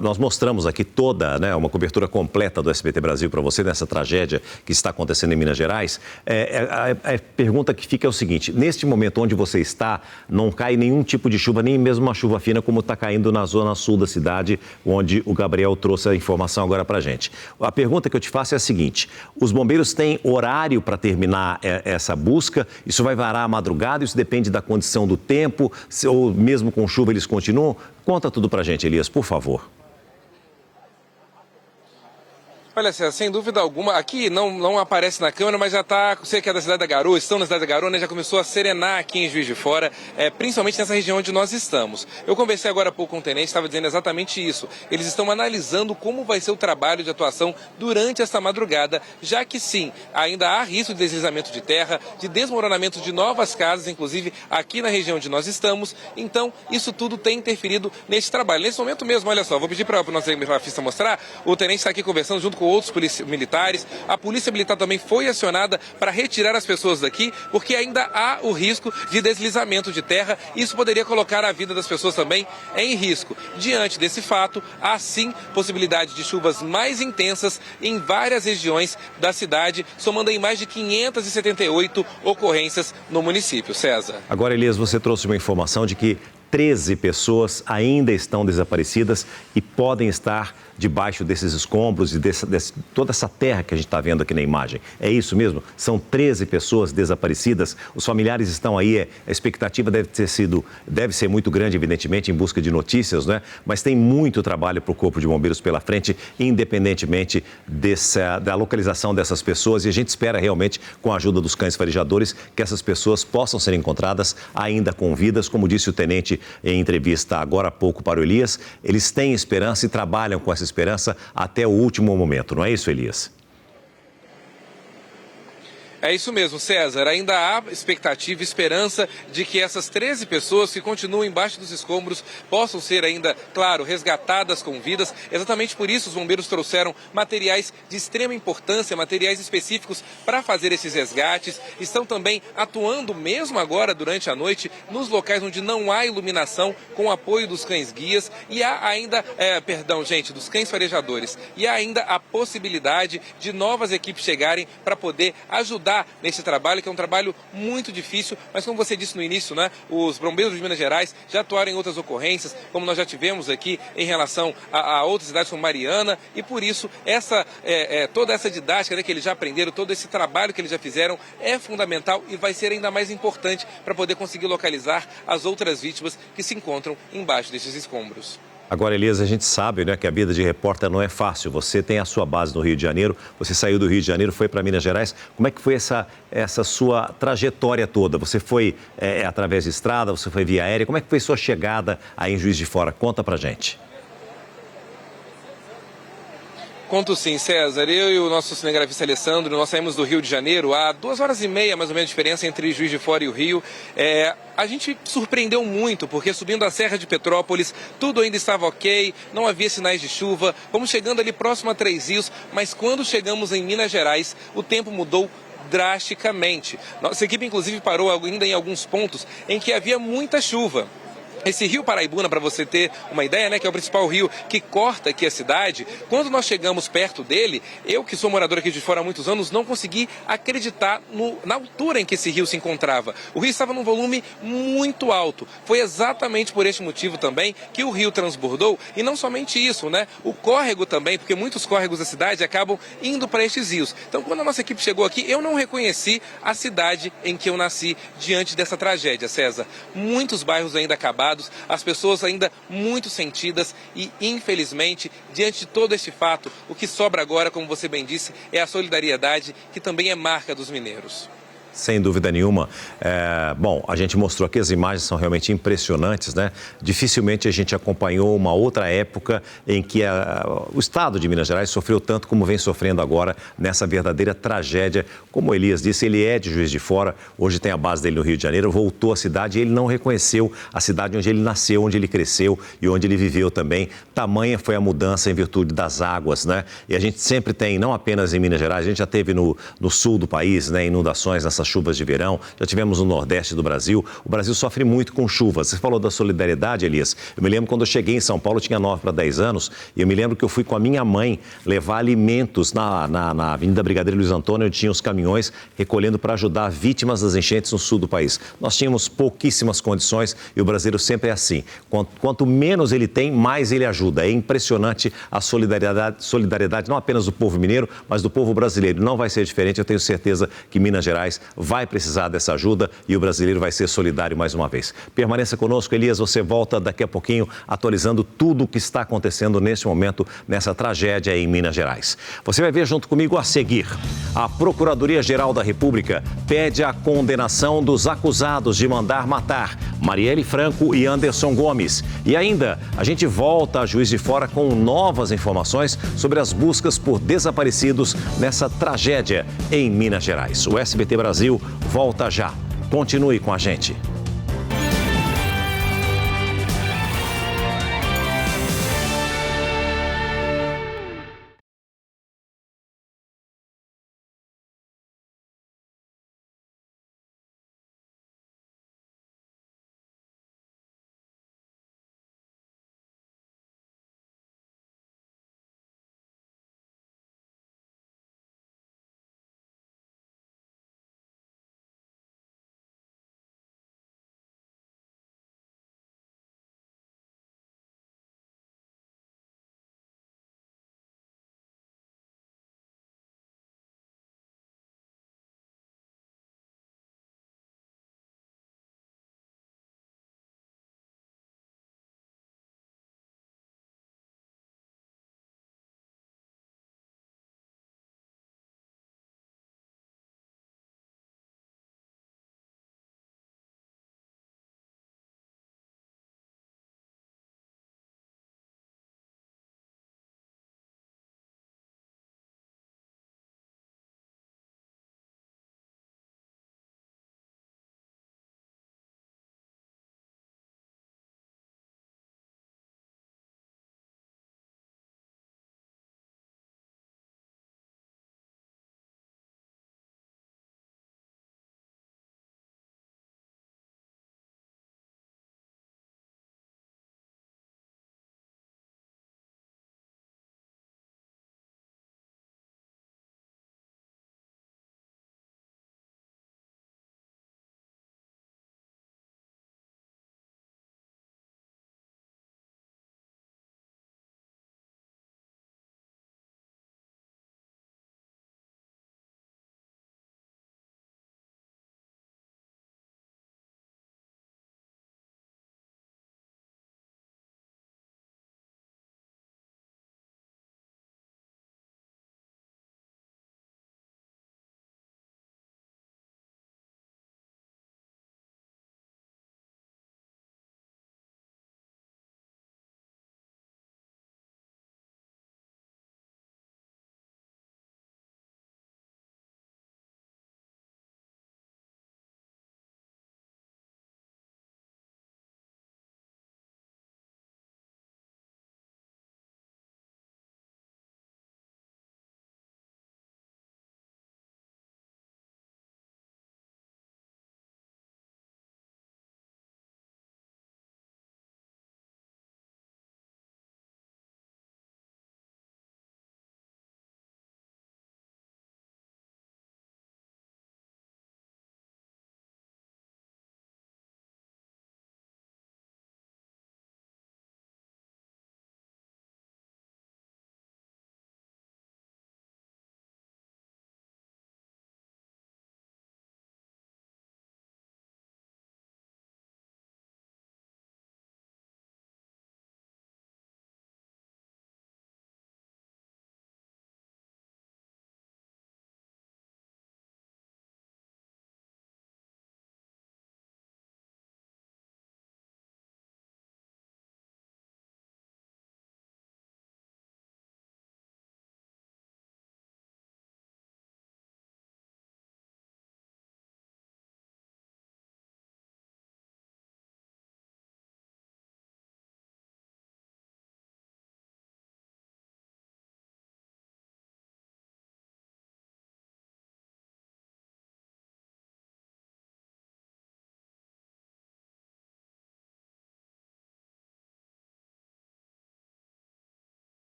nós mostramos aqui toda uma cobertura completa do SBT Brasil para você nessa tragédia que está acontecendo em Minas Gerais. A pergunta que fica é o seguinte: neste momento onde você está, não cai nenhum tipo de chuva, nem mesmo uma chuva fina como está caindo na zona sul da cidade, onde o Gabriel trouxe a informação agora para a gente. A pergunta que eu te faço é a seguinte: os bombeiros têm horário para terminar essa busca? Isso vai varar a madrugada? Isso depende da condição do tempo? Ou mesmo com chuva eles continuam? Conta tudo pra gente, Elias, por favor. Olha, César, sem dúvida alguma, aqui não aparece na câmera, mas já está, você que é da cidade da Garoa, estão na cidade da Garoa, né, já começou a serenar aqui em Juiz de Fora, principalmente nessa região onde nós estamos. Eu conversei agora há pouco com o tenente, estava dizendo exatamente isso. Eles estão analisando como vai ser o trabalho de atuação durante esta madrugada, já que sim, ainda há risco de deslizamento de terra, de desmoronamento de novas casas, inclusive aqui na região onde nós estamos. Então, isso tudo tem interferido nesse trabalho. Nesse momento mesmo, olha só, vou pedir para o nosso cinegrafista mostrar, o tenente está aqui conversando junto com outros militares. A polícia militar também foi acionada para retirar as pessoas daqui, porque ainda há o risco de deslizamento de terra. Isso poderia colocar a vida das pessoas também em risco. Diante desse fato, há sim possibilidade de chuvas mais intensas em várias regiões da cidade, somando aí mais de 578 ocorrências no município. César. Agora, Elias, você trouxe uma informação de que 13 pessoas ainda estão desaparecidas e podem estar debaixo desses escombros e toda essa terra que a gente está vendo aqui na imagem. É isso mesmo? São 13 pessoas desaparecidas. Os familiares estão aí, a expectativa deve ser muito grande, evidentemente, em busca de notícias, né? Mas tem muito trabalho para o Corpo de Bombeiros pela frente, independentemente da localização dessas pessoas. E a gente espera realmente, com a ajuda dos cães farejadores, que essas pessoas possam ser encontradas ainda com vidas. Como disse o tenente em entrevista agora há pouco para o Elias, eles têm esperança e trabalham com essa esperança até o último momento, não é isso, Elias? É isso mesmo, César. Ainda há expectativa e esperança de que essas 13 pessoas que continuam embaixo dos escombros possam ser ainda, claro, resgatadas com vidas. Exatamente por isso os bombeiros trouxeram materiais de extrema importância, materiais específicos para fazer esses resgates. Estão também atuando mesmo agora durante a noite nos locais onde não há iluminação, com o apoio dos cães-guias e há ainda, dos cães farejadores. E há ainda a possibilidade de novas equipes chegarem para poder ajudar nesse trabalho, que é um trabalho muito difícil, mas como você disse no início, né, os bombeiros de Minas Gerais já atuaram em outras ocorrências, como nós já tivemos aqui em relação a outras cidades como Mariana, e por isso toda essa didática, né, que eles já aprenderam, todo esse trabalho que eles já fizeram é fundamental e vai ser ainda mais importante para poder conseguir localizar as outras vítimas que se encontram embaixo desses escombros. Agora, Elias, a gente sabe, né, que a vida de repórter não é fácil. Você tem a sua base no Rio de Janeiro, você saiu do Rio de Janeiro, foi para Minas Gerais. Como é que foi essa sua trajetória toda? Você foi através de estrada, você foi via aérea? Como é que foi sua chegada aí em Juiz de Fora? Conta pra gente. Conto sim, César. Eu e o nosso cinegrafista Alessandro, nós saímos do Rio de Janeiro há 2h30, mais ou menos, de diferença entre Juiz de Fora e o Rio. A gente surpreendeu muito, porque subindo a Serra de Petrópolis, tudo ainda estava ok, não havia sinais de chuva. Vamos chegando ali próximo a Três Rios, mas quando chegamos em Minas Gerais, o tempo mudou drasticamente. Nossa equipe, inclusive, parou ainda em alguns pontos em que havia muita chuva. Esse rio Paraibuna, para você ter uma ideia, né, que é o principal rio que corta aqui a cidade, quando nós chegamos perto dele, eu que sou morador aqui de Fora há muitos anos, não consegui acreditar na altura em que esse rio se encontrava. O rio estava num volume muito alto. Foi exatamente por este motivo também que o rio transbordou, e não somente isso, né, o córrego também, porque muitos córregos da cidade acabam indo para estes rios. Então, quando a nossa equipe chegou aqui, eu não reconheci a cidade em que eu nasci diante dessa tragédia, César. Muitos bairros ainda acabados, as pessoas ainda muito sentidas e, infelizmente, diante de todo este fato, o que sobra agora, como você bem disse, é a solidariedade, que também é marca dos mineiros. Sem dúvida nenhuma. Bom, a gente mostrou aqui, as imagens são realmente impressionantes, né? Dificilmente a gente acompanhou uma outra época em que o estado de Minas Gerais sofreu tanto como vem sofrendo agora nessa verdadeira tragédia. Como o Elias disse, ele é de Juiz de Fora, hoje tem a base dele no Rio de Janeiro, voltou à cidade e ele não reconheceu a cidade onde ele nasceu, onde ele cresceu e onde ele viveu também. Tamanha foi a mudança em virtude das águas, né? E a gente sempre tem, não apenas em Minas Gerais, a gente já teve no sul do país, né, inundações nessas chuvas de verão, já tivemos no Nordeste do Brasil. O Brasil sofre muito com chuvas. Você falou da solidariedade, Elias. Eu me lembro quando eu cheguei em São Paulo, eu tinha 9 para 10 anos, e eu me lembro que eu fui com a minha mãe levar alimentos na Avenida Brigadeiro Luiz Antônio, onde tinha os caminhões recolhendo para ajudar vítimas das enchentes no sul do país. Nós tínhamos pouquíssimas condições e o brasileiro sempre é assim. Quanto menos ele tem, mais ele ajuda. É impressionante a solidariedade não apenas do povo mineiro, mas do povo brasileiro. Não vai ser diferente, eu tenho certeza que Minas Gerais vai precisar dessa ajuda e o brasileiro vai ser solidário mais uma vez. Permaneça conosco, Elias, você volta daqui a pouquinho atualizando tudo o que está acontecendo neste momento, nessa tragédia em Minas Gerais. Você vai ver junto comigo a seguir. A Procuradoria-Geral da República pede a condenação dos acusados de mandar matar Marielle Franco e Anderson Gomes. E ainda, a gente volta a Juiz de Fora com novas informações sobre as buscas por desaparecidos nessa tragédia em Minas Gerais. O SBT Brasil volta já. Continue com a gente.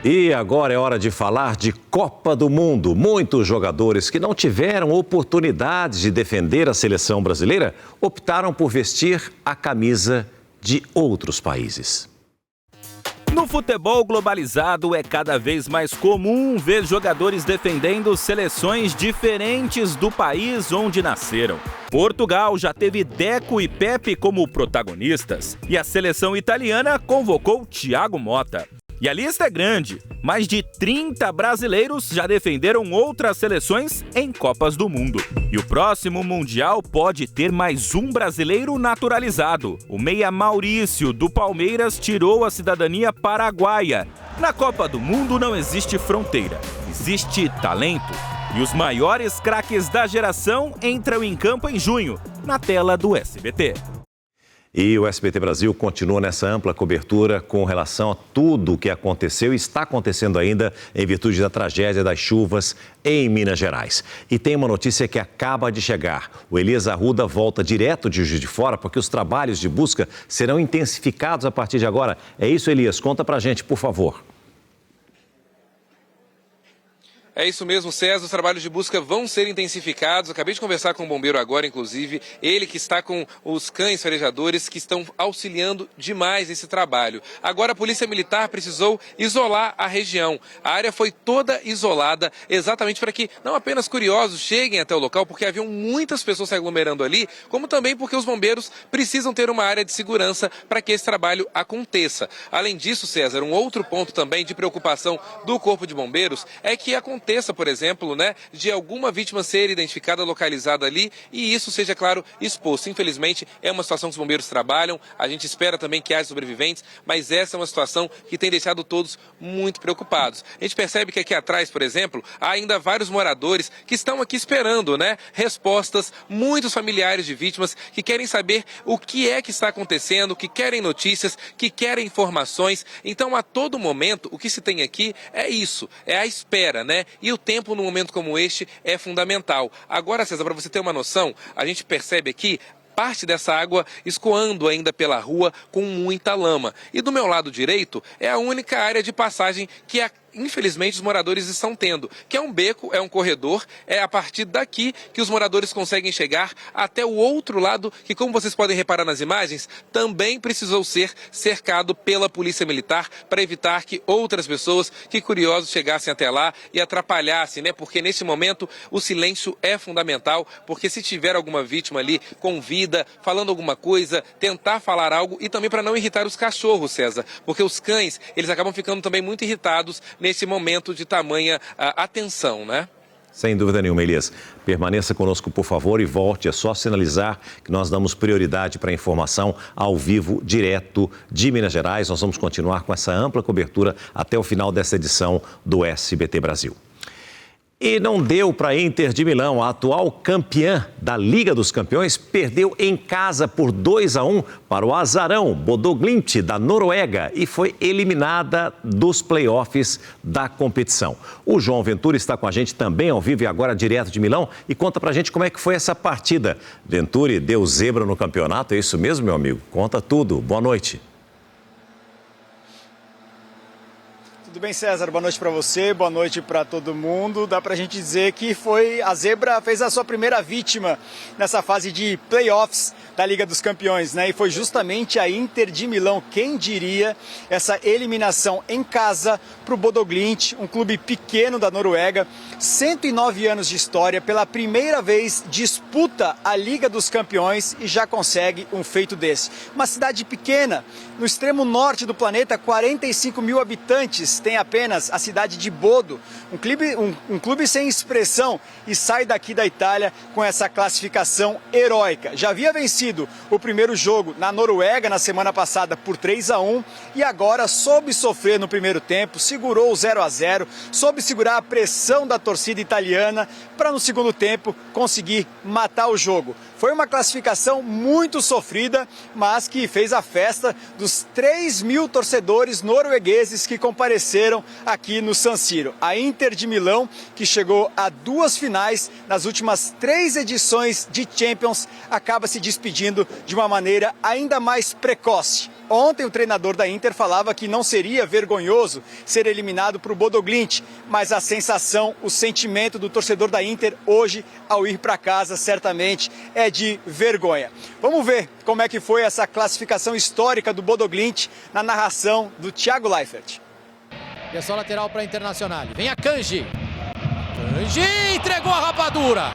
E agora é hora de falar de Copa do Mundo. Muitos jogadores que não tiveram oportunidades de defender a seleção brasileira optaram por vestir a camisa de outros países. No futebol globalizado, é cada vez mais comum ver jogadores defendendo seleções diferentes do país onde nasceram. Portugal já teve Deco e Pepe como protagonistas e a seleção italiana convocou Thiago Motta. E a lista é grande. Mais de 30 brasileiros já defenderam outras seleções em Copas do Mundo. E o próximo Mundial pode ter mais um brasileiro naturalizado. O meia Maurício, do Palmeiras, tirou a cidadania paraguaia. Na Copa do Mundo não existe fronteira, existe talento. E os maiores craques da geração entram em campo em junho, na tela do SBT. E o SBT Brasil continua nessa ampla cobertura com relação a tudo o que aconteceu e está acontecendo ainda em virtude da tragédia das chuvas em Minas Gerais. E tem uma notícia que acaba de chegar. O Elias Arruda volta direto de Juiz de Fora porque os trabalhos de busca serão intensificados a partir de agora. É isso, Elias? Conta pra gente, por favor. É isso mesmo, César. Os trabalhos de busca vão ser intensificados. Acabei de conversar com o bombeiro agora, inclusive. Ele que está com os cães farejadores que estão auxiliando demais nesse trabalho. Agora a Polícia Militar precisou isolar a região. A área foi toda isolada exatamente para que não apenas curiosos cheguem até o local, porque haviam muitas pessoas se aglomerando ali, como também porque os bombeiros precisam ter uma área de segurança para que esse trabalho aconteça. Além disso, César, um outro ponto também de preocupação do Corpo de Bombeiros é que aconteça, por exemplo, de alguma vítima ser identificada, localizada ali e isso seja, claro, exposto. Infelizmente, é uma situação que os bombeiros trabalham, a gente espera também que haja sobreviventes, mas essa é uma situação que tem deixado todos muito preocupados. A gente percebe que aqui atrás, por exemplo, há ainda vários moradores que estão aqui esperando, respostas, muitos familiares de vítimas que querem saber o que é que está acontecendo, que querem notícias, que querem informações. Então, a todo momento, o que se tem aqui é isso, é a espera, E o tempo num momento como este é fundamental. Agora, César, para você ter uma noção, a gente percebe aqui parte dessa água escoando ainda pela rua com muita lama. E do meu lado direito é a única área de passagem que infelizmente os moradores estão tendo, que é um beco, é um corredor, é a partir daqui que os moradores conseguem chegar até o outro lado, que como vocês podem reparar nas imagens, também precisou ser cercado pela Polícia Militar para evitar que outras pessoas, que curiosos, chegassem até lá e atrapalhassem, porque neste momento o silêncio é fundamental, porque se tiver alguma vítima ali com vida, falando alguma coisa, tentar falar algo e também para não irritar os cachorros, César, porque os cães, eles acabam ficando também muito irritados nesse momento de tamanha atenção, Sem dúvida nenhuma, Elias. Permaneça conosco, por favor, e volte. É só sinalizar que nós damos prioridade para a informação ao vivo, direto de Minas Gerais. Nós vamos continuar com essa ampla cobertura até o final dessa edição do SBT Brasil. E não deu para a Inter de Milão. A atual campeã da Liga dos Campeões perdeu em casa por 2-1 para o azarão Bodø Glimt da Noruega e foi eliminada dos playoffs da competição. O João Ventura está com a gente também ao vivo e agora direto de Milão e conta pra gente como é que foi essa partida. Ventura deu zebra no campeonato, é isso mesmo, meu amigo? Conta tudo. Boa noite. Tudo bem, César? Boa noite para você, boa noite para todo mundo. Dá para a gente dizer que a zebra fez a sua primeira vítima nessa fase de playoffs da Liga dos Campeões, E foi justamente a Inter de Milão, quem diria, essa eliminação em casa para o Bodø Glimt, um clube pequeno da Noruega, 109 anos de história, pela primeira vez disputa a Liga dos Campeões e já consegue um feito desse. Uma cidade pequena, no extremo norte do planeta, 45 mil habitantes, tem apenas a cidade de Bodø, um clube sem expressão e sai daqui da Itália com essa classificação heróica. Já havia vencido o primeiro jogo na Noruega na semana passada por 3-1 e agora soube sofrer no primeiro tempo, segurou o 0-0, soube segurar a pressão da torcida italiana para no segundo tempo conseguir matar o jogo. Foi uma classificação muito sofrida, mas que fez a festa dos 3 mil torcedores noruegueses que compareceram aconteceram aqui no San Siro. A Inter de Milão, que chegou a 2 finais nas últimas 3 edições de Champions, acaba se despedindo de uma maneira ainda mais precoce. Ontem o treinador da Inter falava que não seria vergonhoso ser eliminado para o Bodo Glimt, mas a sensação, o sentimento do torcedor da Inter hoje, ao ir para casa, certamente é de vergonha. Vamos ver como é que foi essa classificação histórica do Bodo Glimt na narração do Thiago Leifert. E é só lateral para a Internacional. Vem a Kanji. Kanji entregou a rapadura.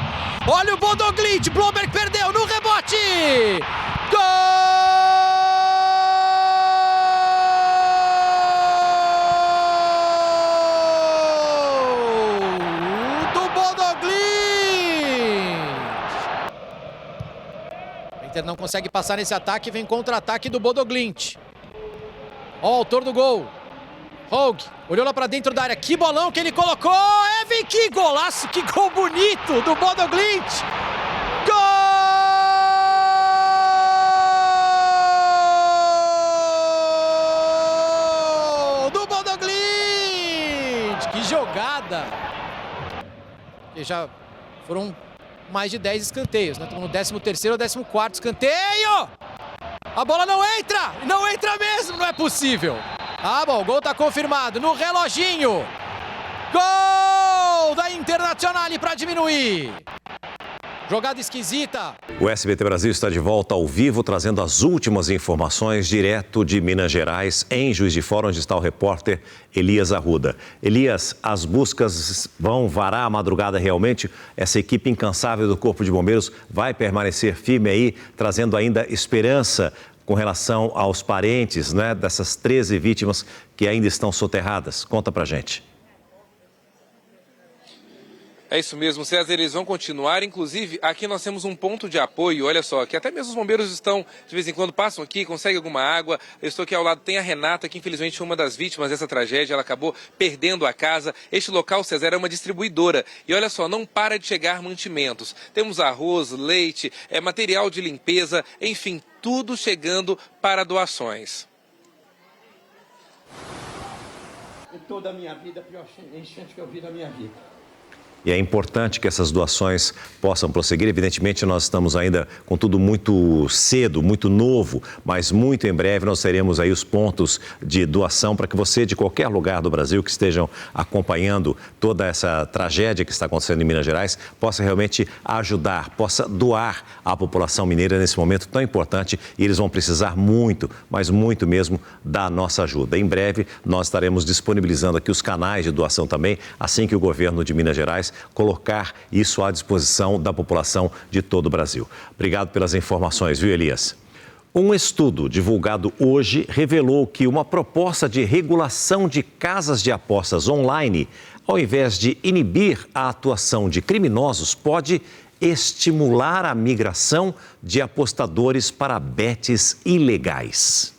Olha o Bodo Glimt, Blomberg perdeu no rebote. Gol! Inter não consegue passar nesse ataque, vem contra-ataque do Bodo Glimt. Ó, o autor do gol. Hogue, olhou lá pra dentro da área, que bolão que ele colocou, Evan, que golaço, que gol bonito do Bodo Glimt. Gol do Bodo Glimt, que jogada. E já foram mais de 10 escanteios, né? Estamos no 13º ou 14º escanteio! A bola não entra mesmo, não é possível! Ah, bom, o gol está confirmado no reloginho! Gol da Internacional para diminuir! Jogada esquisita. O SBT Brasil está de volta ao vivo, trazendo as últimas informações direto de Minas Gerais, em Juiz de Fora, onde está o repórter Elias Arruda. Elias, as buscas vão varar a madrugada realmente? Essa equipe incansável do Corpo de Bombeiros vai permanecer firme aí, trazendo ainda esperança com relação aos parentes, né, dessas 13 vítimas que ainda estão soterradas? Conta pra gente. É isso mesmo, César, eles vão continuar, inclusive aqui nós temos um ponto de apoio, olha só, que até mesmo os bombeiros estão, de vez em quando passam aqui, conseguem alguma água. Eu estou aqui ao lado, tem a Renata, que infelizmente foi uma das vítimas dessa tragédia, ela acabou perdendo a casa. Este local, César, é uma distribuidora e olha só, não para de chegar mantimentos. Temos arroz, leite, material de limpeza, enfim, tudo chegando para doações. Em toda a minha vida, a pior enchente que eu vi na minha vida. E é importante que essas doações possam prosseguir. Evidentemente, nós estamos ainda com tudo muito cedo, muito novo, mas muito em breve nós teremos aí os pontos de doação para que você, de qualquer lugar do Brasil que estejam acompanhando toda essa tragédia que está acontecendo em Minas Gerais, possa realmente ajudar, possa doar à população mineira nesse momento tão importante, e eles vão precisar muito, mas muito mesmo, da nossa ajuda. Em breve, nós estaremos disponibilizando aqui os canais de doação também, assim que o governo de Minas Gerais colocar isso à disposição da população de todo o Brasil. Obrigado pelas informações, viu, Elias? Um estudo divulgado hoje revelou que uma proposta de regulação de casas de apostas online, ao invés de inibir a atuação de criminosos, pode estimular a migração de apostadores para bets ilegais.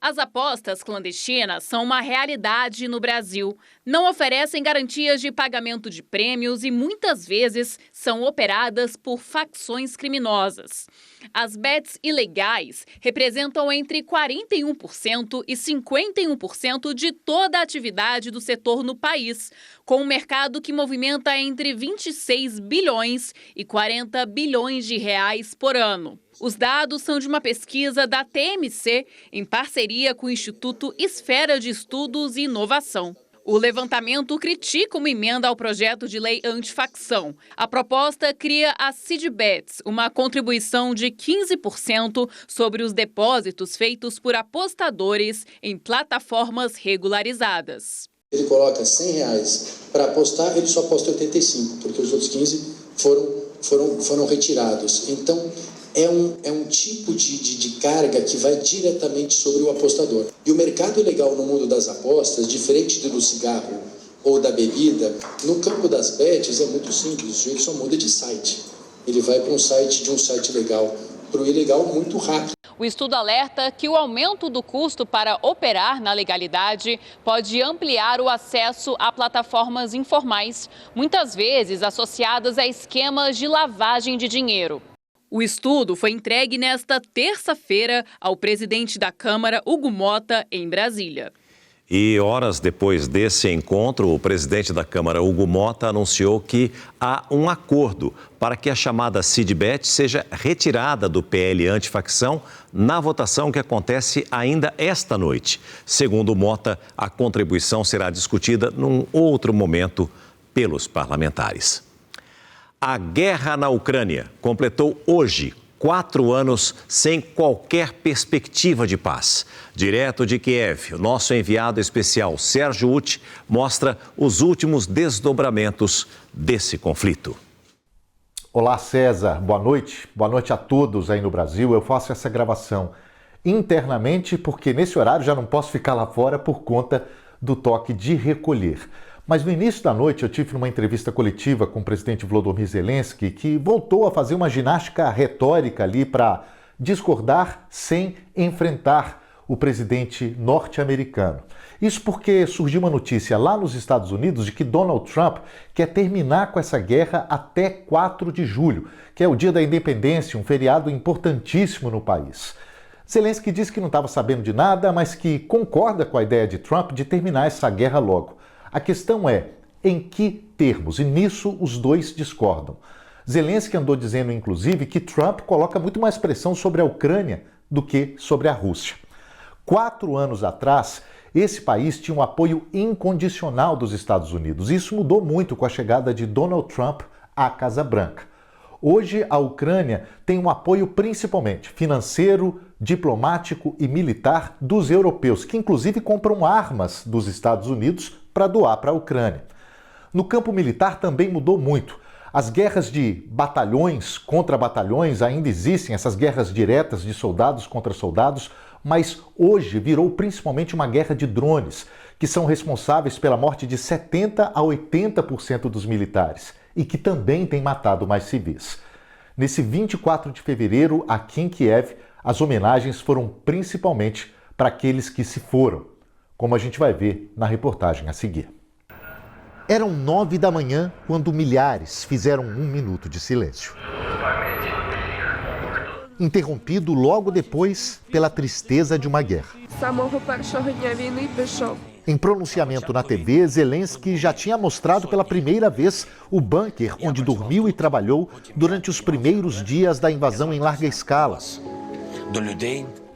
As apostas clandestinas são uma realidade no Brasil. Não oferecem garantias de pagamento de prêmios e muitas vezes são operadas por facções criminosas. As bets ilegais representam entre 41% e 51% de toda a atividade do setor no país, com um mercado que movimenta entre 26 bilhões e 40 bilhões de reais por ano. Os dados são de uma pesquisa da TMC, em parceria com o Instituto Esfera de Estudos e Inovação. O levantamento critica uma emenda ao projeto de lei antifacção. A proposta cria a Cidbets, uma contribuição de 15% sobre os depósitos feitos por apostadores em plataformas regularizadas. Ele coloca R$100 para apostar, ele só aposta 85, porque os outros 15 foram retirados. Então, é um tipo de carga que vai diretamente sobre o apostador. E o mercado ilegal no mundo das apostas, diferente do cigarro ou da bebida, no campo das bets é muito simples, o sujeito só muda de site. Ele vai para um site legal para o ilegal muito rápido. O estudo alerta que o aumento do custo para operar na legalidade pode ampliar o acesso a plataformas informais, muitas vezes associadas a esquemas de lavagem de dinheiro. O estudo foi entregue nesta terça-feira ao presidente da Câmara, Hugo Mota, em Brasília. E horas depois desse encontro, o presidente da Câmara, Hugo Motta, anunciou que há um acordo para que a chamada Cidebet seja retirada do PL antifacção na votação que acontece ainda esta noite. Segundo Motta, a contribuição será discutida num outro momento pelos parlamentares. A guerra na Ucrânia completou hoje 4 anos sem qualquer perspectiva de paz. Direto de Kiev, o nosso enviado especial Sérgio Uti mostra os últimos desdobramentos desse conflito. Olá, César. Boa noite a todos aí no Brasil. Eu faço essa gravação internamente porque nesse horário já não posso ficar lá fora por conta do toque de recolher. Mas no início da noite eu tive uma entrevista coletiva com o presidente Volodymyr Zelensky, que voltou a fazer uma ginástica retórica ali para discordar sem enfrentar o presidente norte-americano. Isso porque surgiu uma notícia lá nos Estados Unidos de que Donald Trump quer terminar com essa guerra até 4 de julho, que é o dia da independência, um feriado importantíssimo no país. Zelensky disse que não estava sabendo de nada, mas que concorda com a ideia de Trump de terminar essa guerra logo. A questão é, em que termos? E nisso os dois discordam. Zelensky andou dizendo, inclusive, que Trump coloca muito mais pressão sobre a Ucrânia do que sobre a Rússia. 4 anos atrás, esse país tinha um apoio incondicional dos Estados Unidos. Isso mudou muito com a chegada de Donald Trump à Casa Branca. Hoje, a Ucrânia tem um apoio principalmente financeiro, diplomático e militar dos europeus, que inclusive compram armas dos Estados Unidos para doar para a Ucrânia. No campo militar também mudou muito. As guerras de batalhões contra batalhões ainda existem, essas guerras diretas de soldados contra soldados, mas hoje virou principalmente uma guerra de drones, que são responsáveis pela morte de 70% a 80% dos militares e que também têm matado mais civis. Nesse 24 de fevereiro, aqui em Kiev, as homenagens foram principalmente para aqueles que se foram, como a gente vai ver na reportagem a seguir. Eram 9 da manhã quando milhares fizeram 1 minuto de silêncio. Interrompido logo depois pela tristeza de uma guerra. Em pronunciamento na TV, Zelensky já tinha mostrado pela primeira vez o bunker onde dormiu e trabalhou durante os primeiros dias da invasão em larga escala.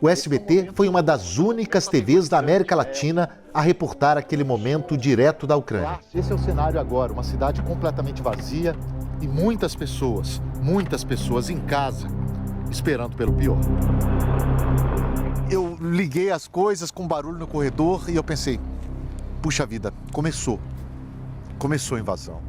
O SBT foi uma das únicas TVs da América Latina a reportar aquele momento direto da Ucrânia. Esse é o cenário agora, uma cidade completamente vazia e muitas pessoas em casa, esperando pelo pior. Eu liguei as coisas com barulho no corredor e eu pensei, puxa vida, começou a invasão.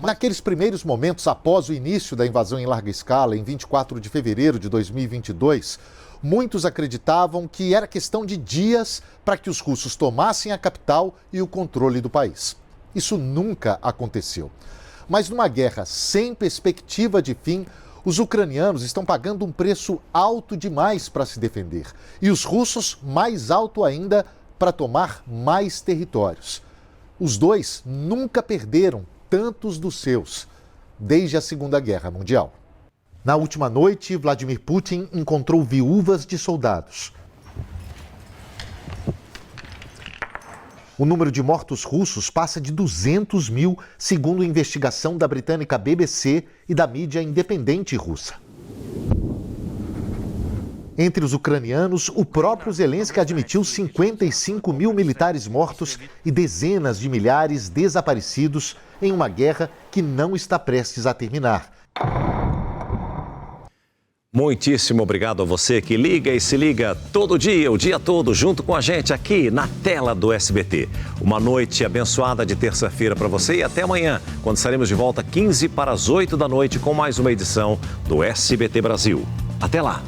Naqueles primeiros momentos após o início da invasão em larga escala, em 24 de fevereiro de 2022, muitos acreditavam que era questão de dias para que os russos tomassem a capital e o controle do país. Isso nunca aconteceu. Mas numa guerra sem perspectiva de fim, os ucranianos estão pagando um preço alto demais para se defender. E os russos mais alto ainda para tomar mais territórios. Os dois nunca perderam tantos dos seus, desde a Segunda Guerra Mundial. Na última noite, Vladimir Putin encontrou viúvas de soldados. O número de mortos russos passa de 200 mil, segundo a investigação da britânica BBC e da mídia independente russa. Entre os ucranianos, o próprio Zelensky admitiu 55 mil militares mortos e dezenas de milhares desaparecidos em uma guerra que não está prestes a terminar. Muitíssimo obrigado a você que liga e se liga todo dia, o dia todo, junto com a gente aqui na tela do SBT. Uma noite abençoada de terça-feira para você e até amanhã, quando estaremos de volta 15 para as 8 da noite com mais uma edição do SBT Brasil. Até lá!